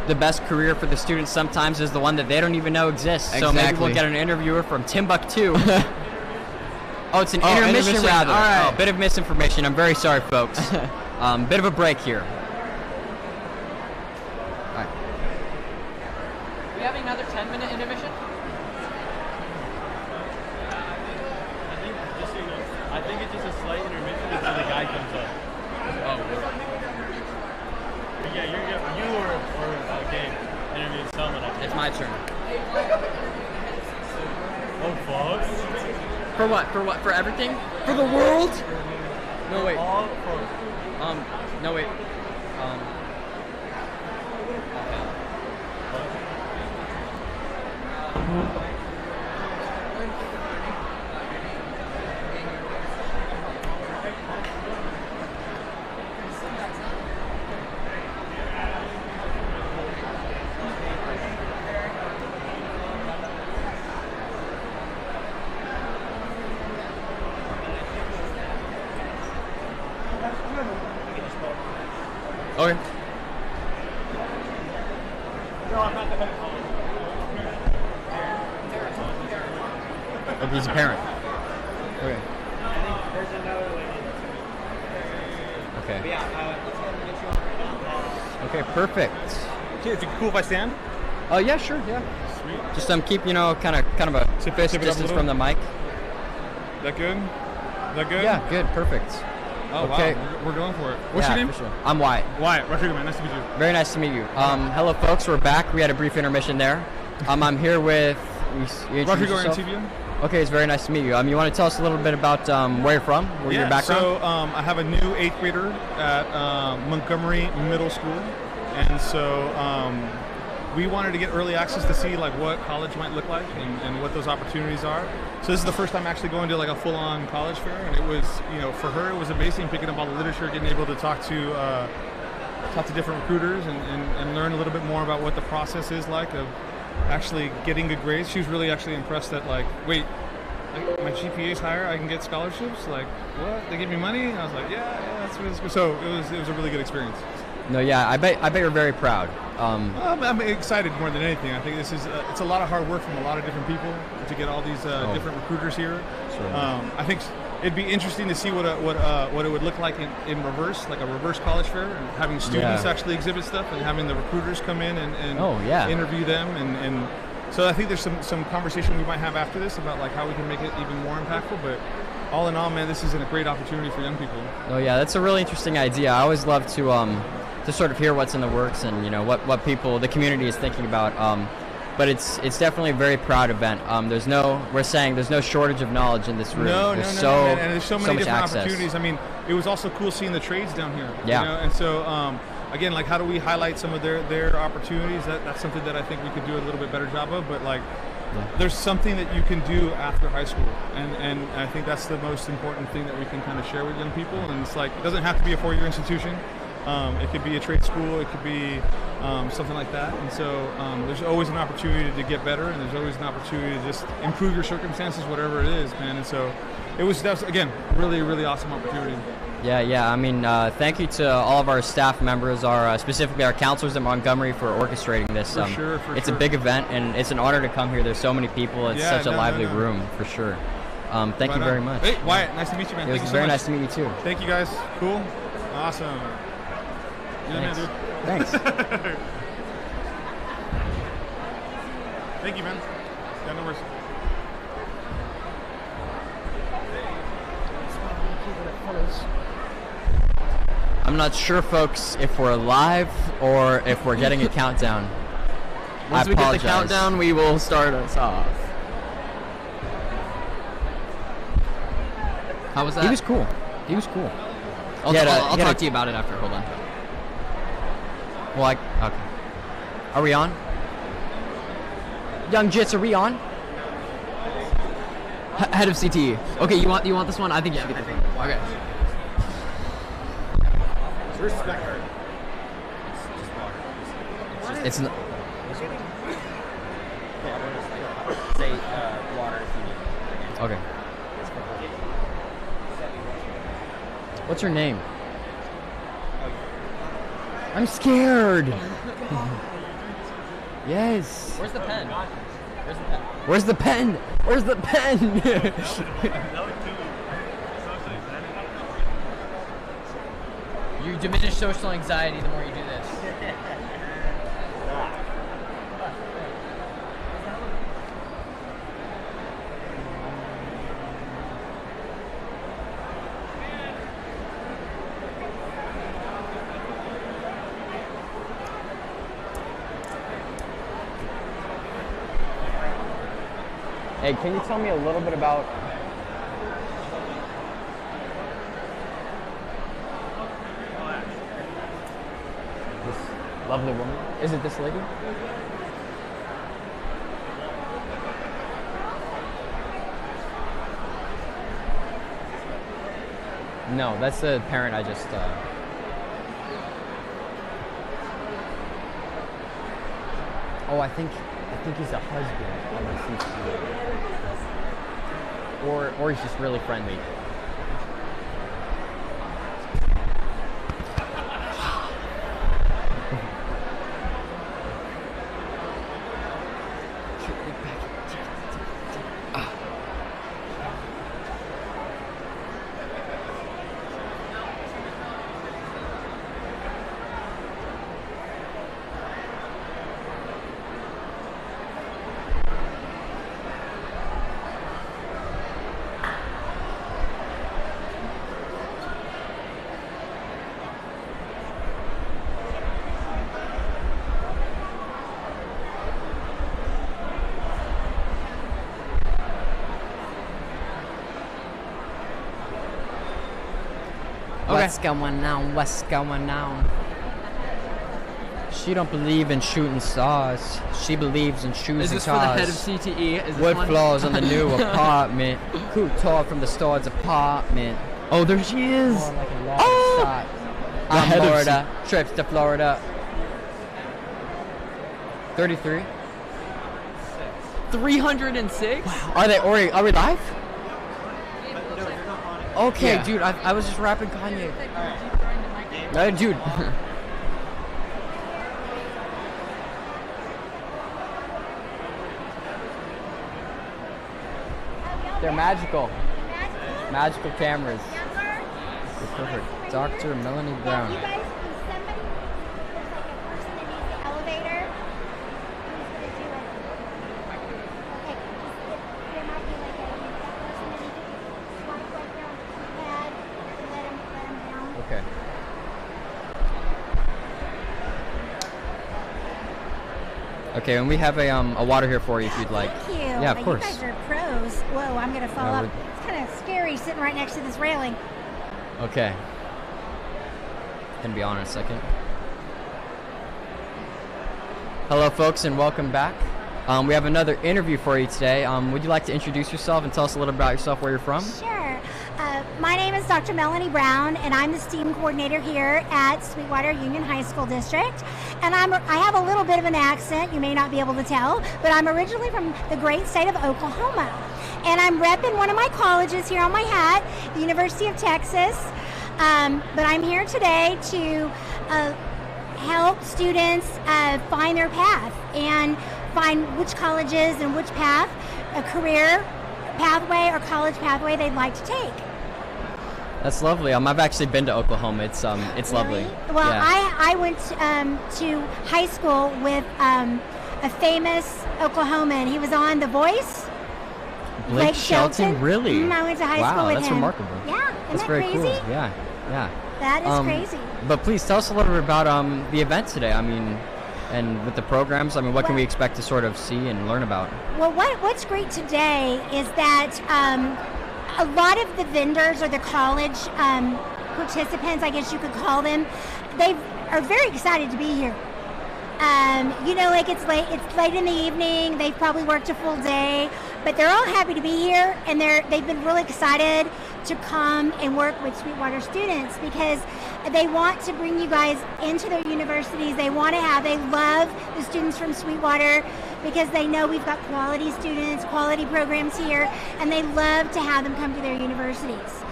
the best career for the students sometimes is the one that they don't even know exists. Exactly. So maybe we'll get an interviewer from Timbuktu. Oh, it's an intermission rather. All right. Oh, bit of misinformation. I'm very sorry, folks. Bit of a break here. All right. Do we have another 10-minute intermission? I think it's just a slight intermission until the guy comes up. Yeah, you or game interviewed someone. It's my turn. Oh, fuck. For what? For what? For everything? For the world? No wait. All for. No wait. Okay. Oh, he's a parent. Okay. Okay. Okay, perfect. Is it cool if I stand? Oh yeah, sure, yeah. Sweet. Just keep kind of a Tip fist it up a distance little? from the mic. That good? That good? Yeah, good, perfect. Oh Okay. wow, we're going for it. What's Yeah, your name? for sure. I'm Wyatt. Wyatt, Rodrigo, man. Nice to meet you. Very nice to meet you. Hello, folks. We're back. We had a brief intermission there. I'm here with. You introduce Rodrigo yourself? Antibia. Okay, it's very nice to meet you. You want to tell us a little bit about where you're from, your background? So I have a new 8th grader at Montgomery Middle School, and so we wanted to get early access to see like what college might look like and what those opportunities are. So this is the first time actually going to like a full-on college fair, and it was, for her it was amazing picking up all the literature, getting able to talk to different recruiters and learn a little bit more about what the process is like of actually getting good grades. She was really actually impressed that like, wait, like, my GPA is higher, I can get scholarships? Like, what? They give me money? And I was like, yeah, that's what it's good. So it was a really good experience. No, yeah, I bet you're very proud. I'm excited more than anything. I think this is it's a lot of hard work from a lot of different people to get all these different recruiters here. Sure. I think it'd be interesting to see what it would look like in reverse, like a reverse college fair, and having students actually exhibit stuff and having the recruiters come in and interview them and so I think there's some conversation we might have after this about like how we can make it even more impactful. But all in all, man, this is a great opportunity for young people. Oh yeah, that's a really interesting idea. I always love to sort of hear what's in the works and what people, the community is thinking about. But it's definitely a very proud event. There's no shortage of knowledge in this room. No, man. And there's so many much different access. opportunities. I mean, it was also cool seeing the trades down here. Yeah. And so again, like how do we highlight some of their opportunities? That's something that I think we could do a little bit better job of. But like, there's something that you can do after high school, and I think that's the most important thing that we can kind of share with young people. And it's like, it doesn't have to be a 4-year institution. It could be a trade school, it could be something like that. And so there's always an opportunity to get better, and there's always an opportunity to just improve your circumstances, whatever it is, man. And so that was again, really, really awesome opportunity. Yeah. I mean, thank you to all of our staff members, specifically our counselors at Montgomery for orchestrating this. For sure. It's a big event, and it's an honor to come here. There's so many people. It's such a lively room, for sure. Thank you very much. Hey, Wyatt, nice to meet you, man. It was Thank you so very much. nice to meet you, too. Thank you, guys. Cool. Awesome. You're the man, dude. Thanks. Thank you, man. Yeah, no worries. I'm not sure, folks, if we're live or if we're getting a countdown. Once we get the countdown, we will start us off. How was that? He was cool. I'll talk to you about it after. Hold on. Well, okay. Are we on? Young Jits, are we on? Head of CTE. Okay, you want this one? I think you should get this one. Okay. Respect her. It's not. Say water if you need. Okay. What's her name? I'm scared. Yes. Where's the pen? Where's the pen? Where's the pen? You diminish social anxiety the more you do this. Hey, can you tell me a little bit about this lovely woman? Is it this lady? No, that's the parent I just. Oh, I think he's a husband. Or he's just really friendly. What's going on? What's going on? She don't believe in shooting stars. She believes in shoes and cars. Is this for the head of CTE? Is this Wood one? floors on the new apartment. Couture from the store's apartment. Oh, there she is. More like a long shot. I'm head of Florida. Trips to Florida. 33. 306? Are we live? Okay, Yeah. dude, I was just rapping Kanye. Dude. They're magical. Magical cameras. They're perfect. Dr. Melanie Brown. You guys, can somebody, there's like a person that needs the elevator. Who's going to do it? Okay, there might be like that person that needs to swipe right there on the keypad and let him down. Okay. Okay, and we have a water here for you if you'd like. Thank you. Yeah, of course. You guys are pros. Whoa, I'm going to fall Yeah, up. It's kind of scary sitting right next to this railing. Okay. Gonna be on in a second. Hello, folks, and welcome back. We have another interview for you today. Would you like to introduce yourself and tell us a little about yourself, where you're from? Sure. My name is Dr. Melanie Brown, and I'm the STEAM coordinator here at Sweetwater Union High School District. And I have a little bit of an accent, you may not be able to tell, but I'm originally from the great state of Oklahoma. And I'm repping one of my colleges here on my hat, the University of Texas. But I'm here today to help students find their path and find which colleges and which path, a career pathway or college pathway they'd like to take. That's lovely. I've actually been to Oklahoma. It's lovely. Really? Well, Yeah. I went to high school with a famous Oklahoman. He was on The Voice. Blake Shelton, really? I went to high wow, school with that's him. remarkable. Yeah, isn't That's that very crazy? cool. Yeah, yeah. That is crazy. But please tell us a little bit about the event today. I mean, and with the programs, I mean, what can we expect to sort of see and learn about? Well, what's great today is that a lot of the vendors or the college participants, I guess you could call them, they are very excited to be here. Like it's late in the evening. They've probably worked a full day, but they're all happy to be here, and they've been really excited to come and work with Sweetwater students because they want to bring you guys into their universities. They love the students from Sweetwater because they know we've got quality students, quality programs here, and they love to have them come to their universities.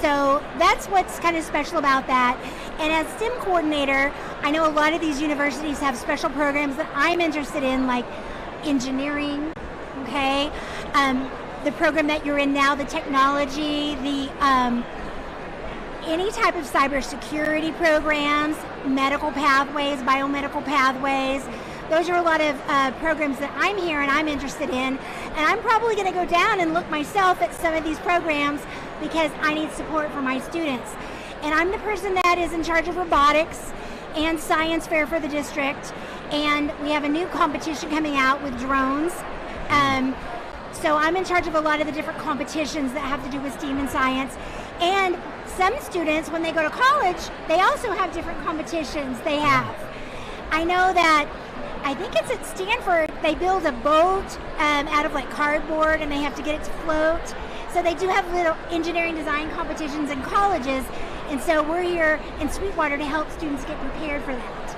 So that's what's kind of special about that. And as STEM coordinator, I know a lot of these universities have special programs that I'm interested in, like engineering, okay? The program that you're in now, the technology, the any type of cybersecurity programs, medical pathways, biomedical pathways. Those are a lot of programs that I'm here and I'm interested in. And I'm probably going to go down and look myself at some of these programs because I need support for my students. And I'm the person that is in charge of robotics and science fair for the district. And we have a new competition coming out with drones So I'm in charge of a lot of the different competitions that have to do with STEAM and science. And some students, when they go to college, they also have different competitions they have. I know that, I think it's at Stanford, they build a boat out of like cardboard and they have to get it to float. So they do have little engineering design competitions in colleges. And so we're here in Sweetwater to help students get prepared for that.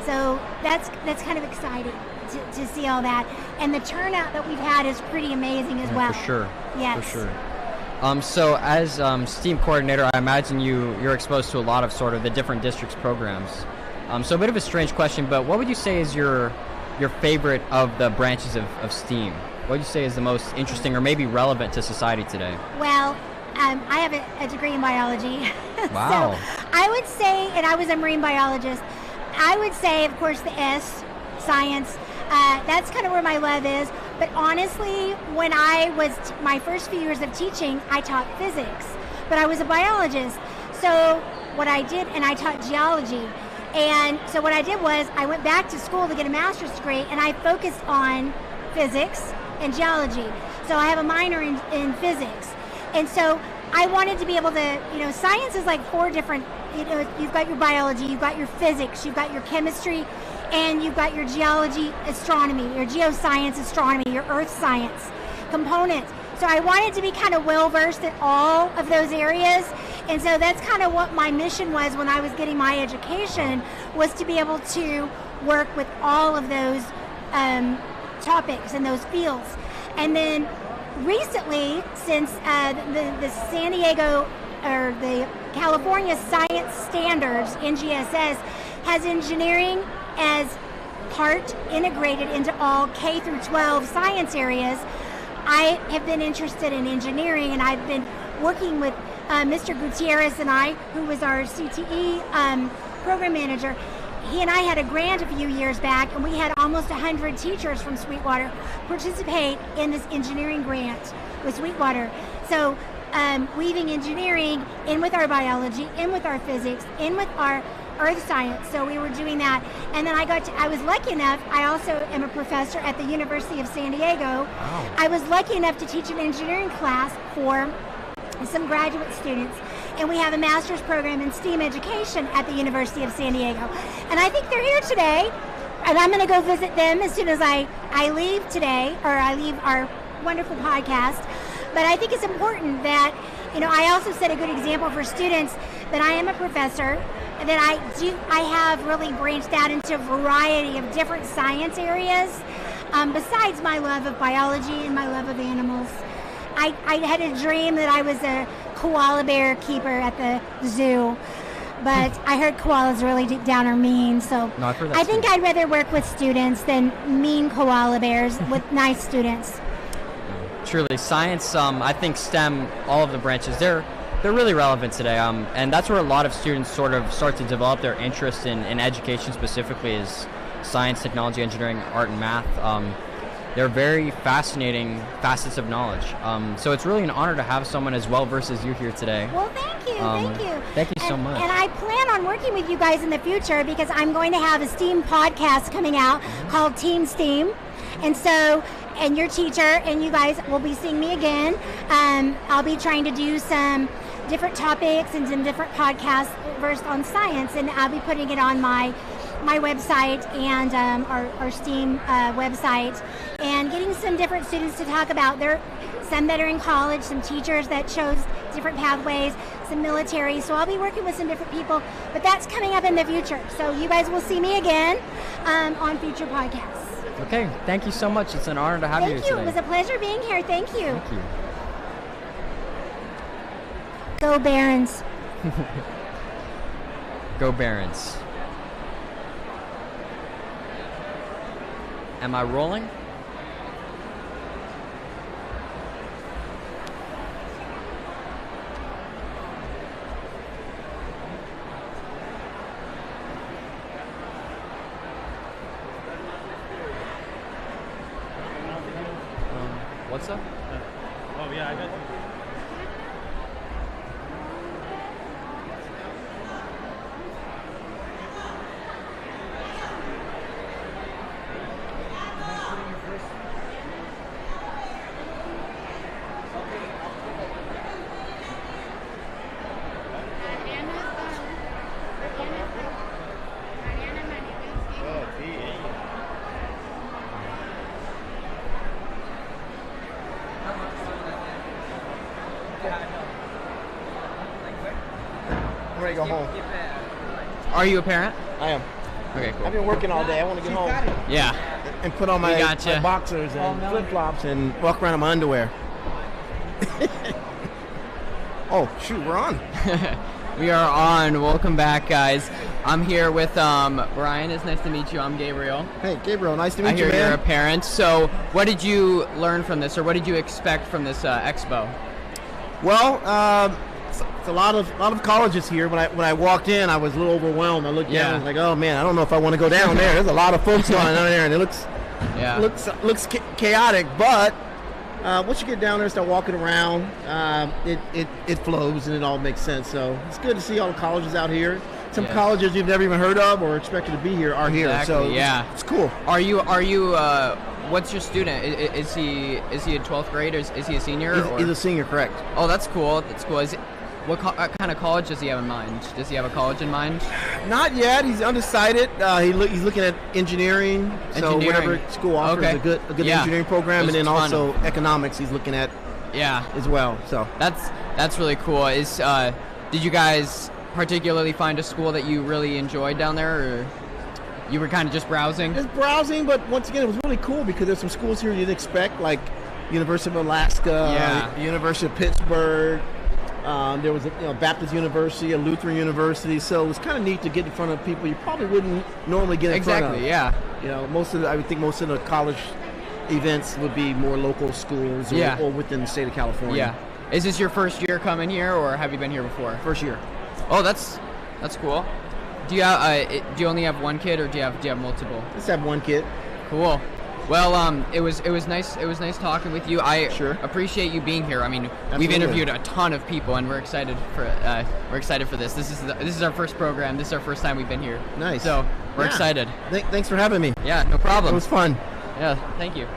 So that's kind of exciting to see all that. And the turnout that we've had is pretty amazing as well. For sure. Yes. For sure. So as STEAM coordinator, I imagine you're exposed to a lot of sort of the different districts' programs. So a bit of a strange question, but what would you say is your favorite of the branches of STEAM? What would you say is the most interesting or maybe relevant to society today? Well, I have a degree in biology. Wow. So I would say, and I was a marine biologist, I would say, of course, the S, science. That's kind of where my love is. But honestly, when I was my first few years of teaching, I taught physics, but I was a biologist. So what I did, and I taught geology. And so what I did was I went back to school to get a master's degree, and I focused on physics and geology. So I have a minor in physics. And so I wanted to be able to, science is like 4 different, you've got your biology, you've got your physics, you've got your chemistry, and you've got your geology, astronomy, your geoscience, astronomy, your earth science components. So I wanted to be kind of well-versed in all of those areas. And so that's kind of what my mission was when I was getting my education, was to be able to work with all of those topics and those fields. And then recently, since the San Diego or the California Science Standards, NGSS, has engineering as part integrated into all K through 12 science areas, I have been interested in engineering, and I've been working with Mr. Gutierrez and I, who was our CTE program manager. He and I had a grant a few years back, and we had almost 100 teachers from Sweetwater participate in this engineering grant with Sweetwater. So weaving engineering in with our biology, in with our physics, in with our earth science. So we were doing that. And then I was lucky enough, I also am a professor at the University of San Diego. Wow. I was lucky enough to teach an engineering class for some graduate students. And we have a master's program in STEAM education at the University of San Diego. And I think they're here today, and I'm going to go visit them as soon as I leave today, or I leave our wonderful podcast. But I think it's important that, I also set a good example for students that I am a professor, that I have really branched out into a variety of different science areas, besides my love of biology and my love of animals. I had a dream that I was a koala bear keeper at the zoo, but I heard koalas really deep down are mean, so No, I've heard that I think too. I'd rather work with students than mean koala bears with nice students. Truly, science, I think STEM, all of the branches, they're really relevant today, and that's where a lot of students sort of start to develop their interest in education specifically, is science, technology, engineering, art, and math. They're very fascinating facets of knowledge. So it's really an honor to have someone as well-versed as you here today. Well, thank you, thank you. Thank you so much. And I plan on working with you guys in the future, because I'm going to have a STEAM podcast coming out called Team STEAM. And so, and your teacher and you guys will be seeing me again. I'll be trying to do some different topics and some different podcasts versed on science, and I'll be putting it on my website and our STEAM website, and getting some different students to talk about some that are in college, some teachers that chose different pathways, some military. So I'll be working with some different people, but that's coming up in the future. So you guys will see me again on future podcasts. Okay, thank you so much. It's an honor to have you here Thank you. today. It was a pleasure being here. Thank you. Thank you. Go Barons. Go Barons. Am I rolling? What's up? Oh yeah, I got you. I'm ready to go home. Are you a parent? I am. Okay, cool. I've been working all day. I want to get home. Yeah. And put on my, We gotcha. my boxers and flip-flops and walk around in my underwear. Oh, shoot, we're on. We are on. Welcome back, guys. I'm here with Brian. It's nice to meet you. I'm Gabriel. Hey, Gabriel, nice to meet I you, hear man. you're a parent. So, what did you learn from this, or what did you expect from this expo? Well, it's a lot of colleges here. When I walked in, I was a little overwhelmed. I looked down, I was like, oh man, I don't know if I want to go down there. There's a lot of folks going down there, and it looks chaotic. But once you get down there and start walking around, it flows and it all makes sense. So it's good to see all the colleges out here. Some colleges you've never even heard of or expected to be here are here. Exactly, So it's cool. Are you? What's your student? Is he in 12th grade or is he a senior? He's a senior, correct? Oh, that's cool. That's cool. What kind of college does he have in mind? Does he have a college in mind? Not yet. He's undecided. He's looking at engineering. So whatever school offers a good engineering program, and then also economics. He's looking at as well. So that's really cool. Did you guys particularly find a school that you really enjoyed down there, or you were kind of just browsing? Just browsing, but once again, it was really cool because there's some schools here you'd expect, like University of Alaska, University of Pittsburgh. There was a Baptist University, a Lutheran University, so it was kind of neat to get in front of people you probably wouldn't normally get in front of. Exactly, yeah. You know, I would think most of the college events would be more local schools or within the state of California. Yeah. Is this your first year coming here, or have you been here before? First year. Oh, that's cool. Do you only have one kid, or do you have multiple? Just have one kid. Cool. Well, it was nice talking with you. I appreciate you being here. I mean, we've interviewed a ton of people, and we're excited for this. This is our first program. This is our first time we've been here. Nice. So we're excited. Thanks for having me. Yeah, no problem. It was fun. Yeah, thank you.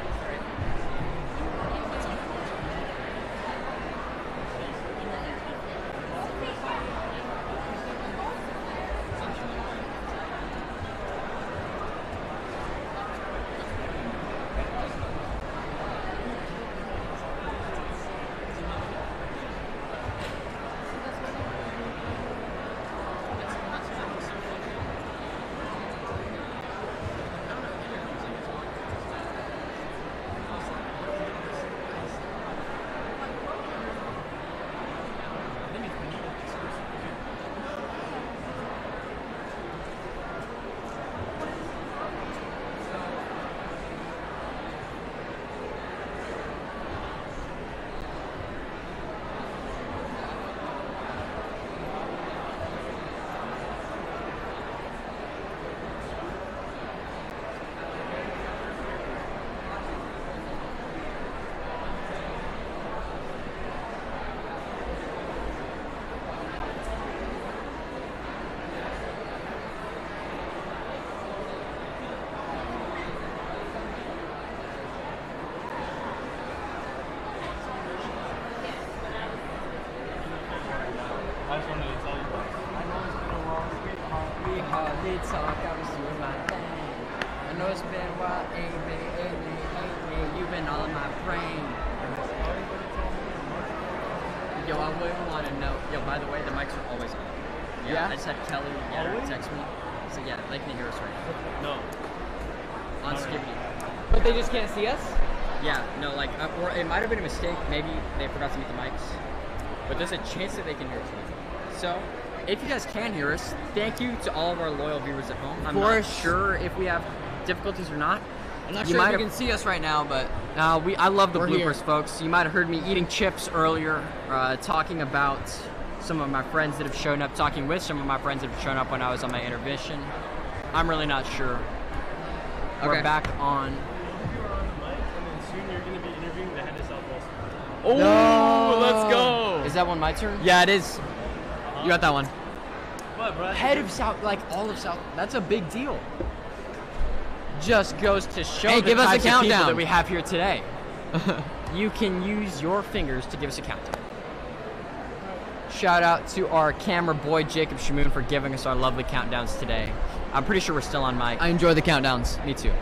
talk, I was doing my thing. I know it's been a while, you've been all in my brain. Yo, I wouldn't want to know. Yo, by the way, the mics are always on. Yeah? I just had Kelly text me. So yeah, they can hear us right now. No. On Skibbity. But they just can't see us? Yeah, no, like, or it might have been a mistake. Maybe they forgot to mute the mics. But there's a chance that they can hear us now. So, if you guys can hear us, thank you to all of our loyal viewers at home. I'm not sure if we have difficulties or not. I'm not sure if you can see us right now, but I love the bloopers, here. folks. You might have heard me eating chips earlier, talking about some of my friends that have shown up, talking with some of my friends that have shown up when I was on my intermission. I'm really not sure. We're back on. Oh, no. Let's go. Is that one my turn? Yeah, it is. You got that one. What, bro? Head of South, like all of South. That's a big deal. Just goes to show the give us a types of people countdown that we have here today. You can use your fingers to give us a countdown. Shout out to our camera boy, Jacob Shamoon, for giving us our lovely countdowns today. I'm pretty sure we're still on mic. I enjoy the countdowns. Me too.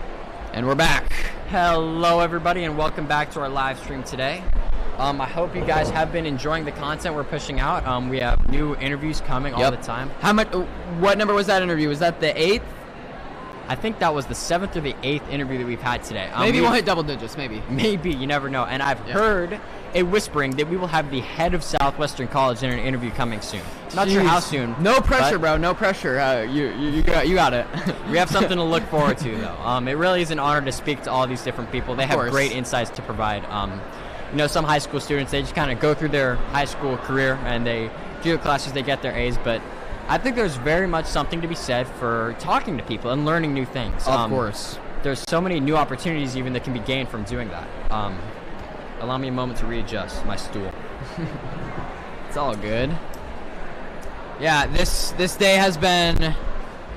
And we're back. Hello, everybody, and welcome back to our live stream today. I hope you guys have been enjoying the content we're pushing out. We have new interviews coming all the time. How much? What number was that interview? Was that the 8th? I think that was the 7th or the 8th interview that we've had today. Maybe we'll hit double digits, maybe. Maybe, you never know. And I've heard a whispering that we will have the head of Southwestern College in an interview coming soon. Not sure how soon. No pressure, bro. No pressure. You got it. We have something to look forward to, though. It really is an honor to speak to all these different people. They have great insights to provide. You know, some high school students, they just kind of go through their high school career and they do the classes, they get their A's, but I think there's very much something to be said for talking to people and learning new things. Of course. There's so many new opportunities even that can be gained from doing that. Allow me a moment to readjust my stool. It's all good. Yeah, this day has been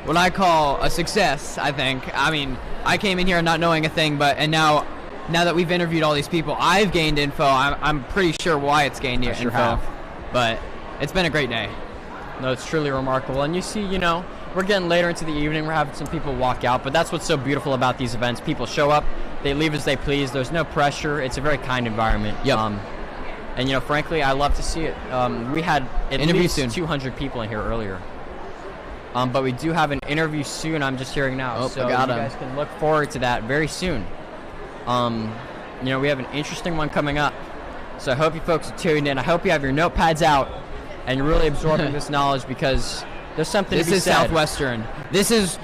what I call a success, I think. I mean, I came in here not knowing a thing, and now that we've interviewed all these people, I've gained info. I'm pretty sure why it's gained info. But it's been a great day. No, it's truly remarkable. And you see, you know, we're getting later into the evening. We're having some people walk out. But that's what's so beautiful about these events. People show up. They leave as they please. There's no pressure. It's a very kind environment. Yep. And, you know, frankly, I love to see it. We had at least 200 people in here earlier. But we do have an interview soon. I'm just hearing now. So you guys can look forward to that very soon. You know, we have an interesting one coming up. So I hope you folks are tuned in. I hope you have your notepads out and you're really absorbing this knowledge, because there's something to be said. This is Southwestern. This is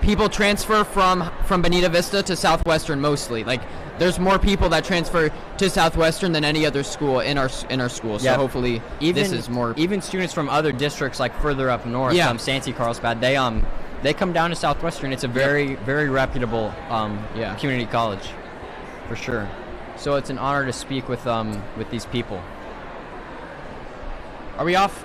people transfer from Bonita Vista to Southwestern mostly. Like, there's more people that transfer to Southwestern than any other school in our school. So hopefully this is more. Even students from other districts, like further up north, Santee, Carlsbad, they come down to Southwestern. It's a very, very reputable community college, for sure. So it's an honor to speak with these people. Are we off?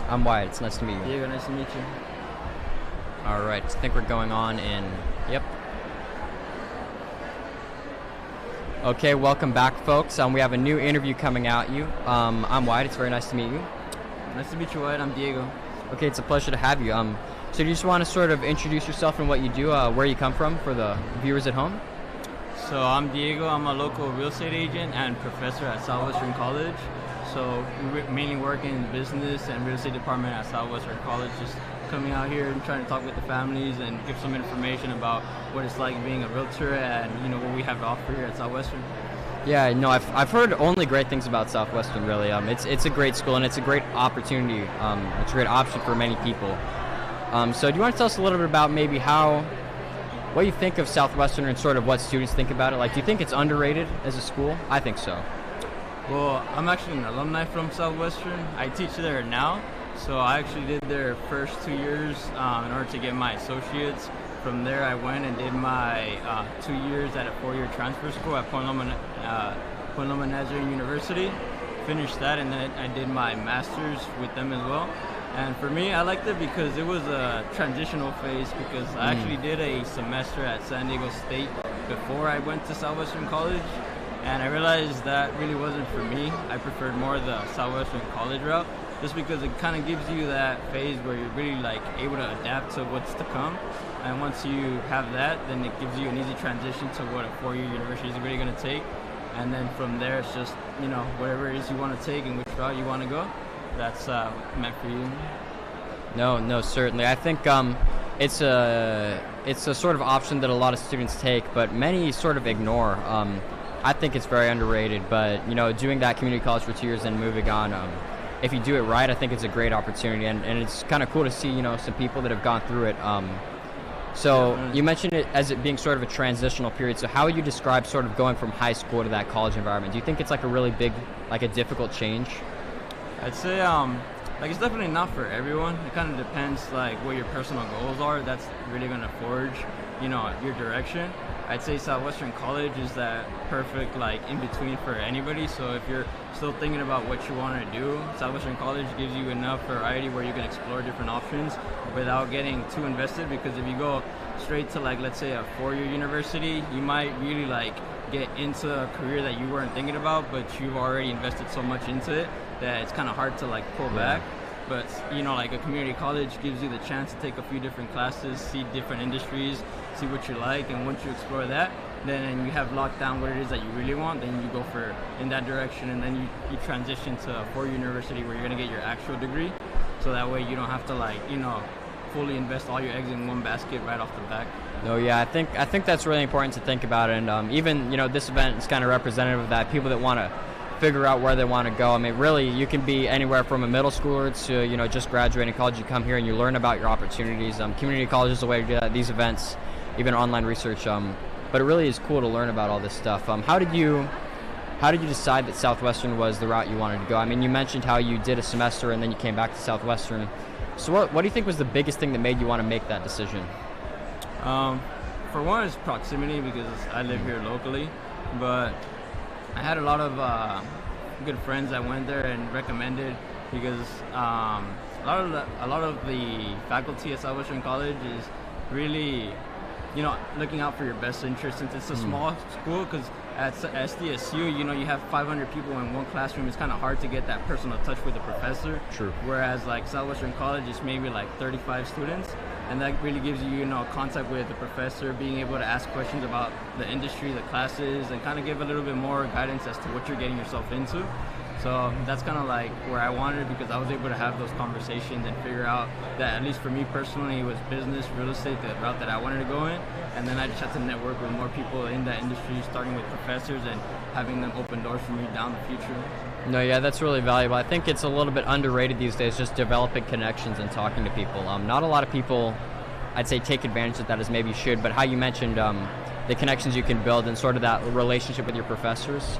I'm Wyatt. It's nice to meet you. Diego, nice to meet you. All right. I think we're going on in. Yep. Okay, welcome back, folks. We have a new interview coming at you. I'm Wyatt. It's very nice to meet you. Nice to meet you, Wyatt. I'm Diego. Okay, it's a pleasure to have you. So do you just want to sort of introduce yourself and what you do, where you come from for the viewers at home? So I'm Diego. I'm a local real estate agent and professor at Southwestern College. So we mainly work in business and real estate department at Southwestern College, just coming out here and trying to talk with the families and give some information about what it's like being a realtor and, you know, what we have to offer here at Southwestern. Yeah, no, I've heard only great things about Southwestern, really. It's a great school and it's a great opportunity. It's a great option for many people. So do you want to tell us a little bit about maybe what you think of Southwestern and sort of what students think about it? Like, do you think it's underrated as a school? I think so. Well, I'm actually an alumni from Southwestern. I teach there now, so I actually did their first 2 years in order to get my associates. From there, I went and did my 2 years at a 4-year transfer school at Point Loma Nazarene University. Finished that, and then I did my master's with them as well. And for me, I liked it because it was a transitional phase, because I actually did a semester at San Diego State before I went to Southwestern College. And I realized that really wasn't for me. I preferred more the Southwestern College route, just because it kind of gives you that phase where you're really like able to adapt to what's to come. And once you have that, then it gives you an easy transition to what a 4-year university is really going to take. And then from there, it's just, you know, whatever it is you want to take and which route you want to go, that's meant for you. No, certainly. I think it's a sort of option that a lot of students take, but many sort of ignore. I think it's very underrated, but, you know, doing that community college for 2 years and moving on, if you do it right, I think it's a great opportunity, and it's kind of cool to see, you know, some people that have gone through it. So you mentioned it as it being sort of a transitional period. So how would you describe sort of going from high school to that college environment? Do you think it's like a really big, like a difficult change? I'd say Like, it's definitely not for everyone. It kind of depends, like, what your personal goals are. That's really going to forge, you know, your direction. I'd say Southwestern College is that perfect, like, in-between for anybody. So if you're still thinking about what you want to do, Southwestern College gives you enough variety where you can explore different options without getting too invested. Because if you go straight to, like, let's say a four-year university, you might really, like, get into a career that you weren't thinking about, but you've already invested so much into it that it's kind of hard to, like, pull back. But, you know, like, a community college gives you the chance to take a few different classes, see different industries, see what you like, and once you explore that, then you have locked down what it is that you really want, then you go for in that direction, and then you transition to a four-year university where you're going to get your actual degree, so that way you don't have to, like, you know, fully invest all your eggs in one basket right off the bat. No, yeah, I think that's really important to think about, and even, you know, this event is kind of representative of that. People that want to figure out where they want to go. I mean, really, you can be anywhere from a middle schooler to, you know, just graduating college. You come here and you learn about your opportunities. Community college is a way to do that. These events, even online research, but it really is cool to learn about all this stuff. How did you decide that Southwestern was the route you wanted to go? I mean, you mentioned how you did a semester and then you came back to Southwestern. So what do you think was the biggest thing that made you want to make that decision? For one, it's proximity, because I live here locally, but I had a lot of good friends that went there and recommended, because a lot of the faculty at Southwestern College is really, you know, looking out for your best interest, since it's a small school. Because at SDSU, you know, you have 500 people in one classroom. It's kind of hard to get that personal touch with the professor. True. Whereas, like, Southwestern College is maybe like 35 students, and that really gives you, you know, contact with the professor, being able to ask questions about the industry, the classes, and kind of give a little bit more guidance as to what you're getting yourself into. So that's kind of like where I wanted it, because I was able to have those conversations and figure out that, at least for me personally, it was business, real estate, the route that I wanted to go in. And then I just had to network with more people in that industry, starting with professors and having them open doors for me down the future. No, yeah, that's really valuable. I think it's a little bit underrated these days, just developing connections and talking to people. Not a lot of people, I'd say, take advantage of that as maybe you should, but how you mentioned the connections you can build and sort of that relationship with your professors,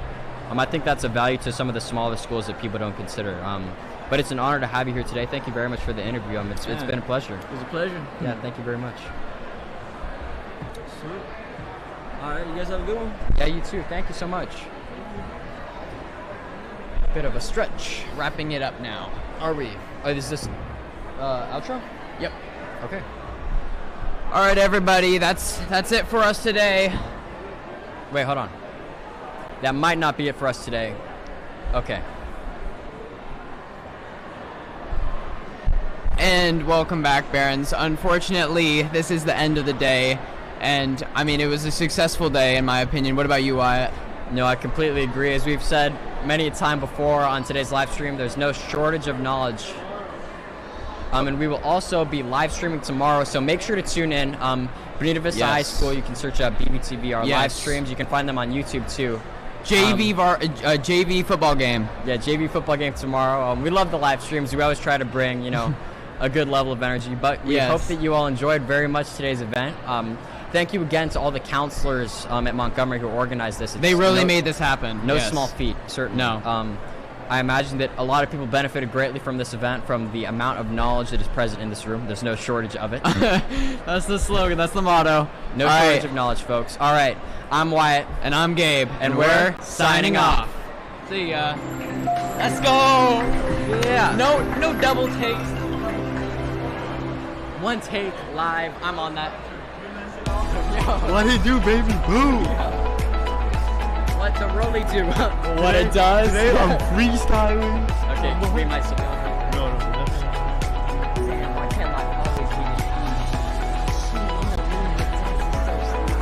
I think that's a value to some of the smaller schools that people don't consider. But it's an honor to have you here today. Thank you very much for the interview. It's been a pleasure. It was a pleasure. Yeah, thank you very much. Sweet. All right, you guys have a good one. Yeah, you too. Thank you so much. Bit of a stretch. Wrapping it up now. Are we? Oh, is this outro? Yep. Okay. All right, everybody. That's it for us today. Wait, hold on. That might not be it for us today. Okay. And welcome back, Barons. Unfortunately, this is the end of the day. And, I mean, it was a successful day, in my opinion. What about you, Wyatt? No, I completely agree. As we've said many a time before on today's live stream, there's no shortage of knowledge. And we will also be live streaming tomorrow, so make sure to tune in. Bonita Vista High School, you can search up BBTV, our live streams. You can find them on YouTube, too. JV football game. Yeah, JV football game tomorrow. We love the live streams. We always try to bring, you know, a good level of energy. But we hope that you all enjoyed very much today's event. Thank you again to all the counselors at Montgomery who organized this. They really made this happen. No small feat, certainly. No. I imagine that a lot of people benefited greatly from this event, from the amount of knowledge that is present in this room. There's no shortage of it. That's the slogan. That's the motto. No shortage of knowledge, folks. All right. I'm Wyatt. And I'm Gabe. And we're signing off. See ya. Let's go. Yeah. No double takes. One take live. I'm on that. What it do, baby? Boo! What the rolly do? What it does? Today I'm freestyling. Okay, we might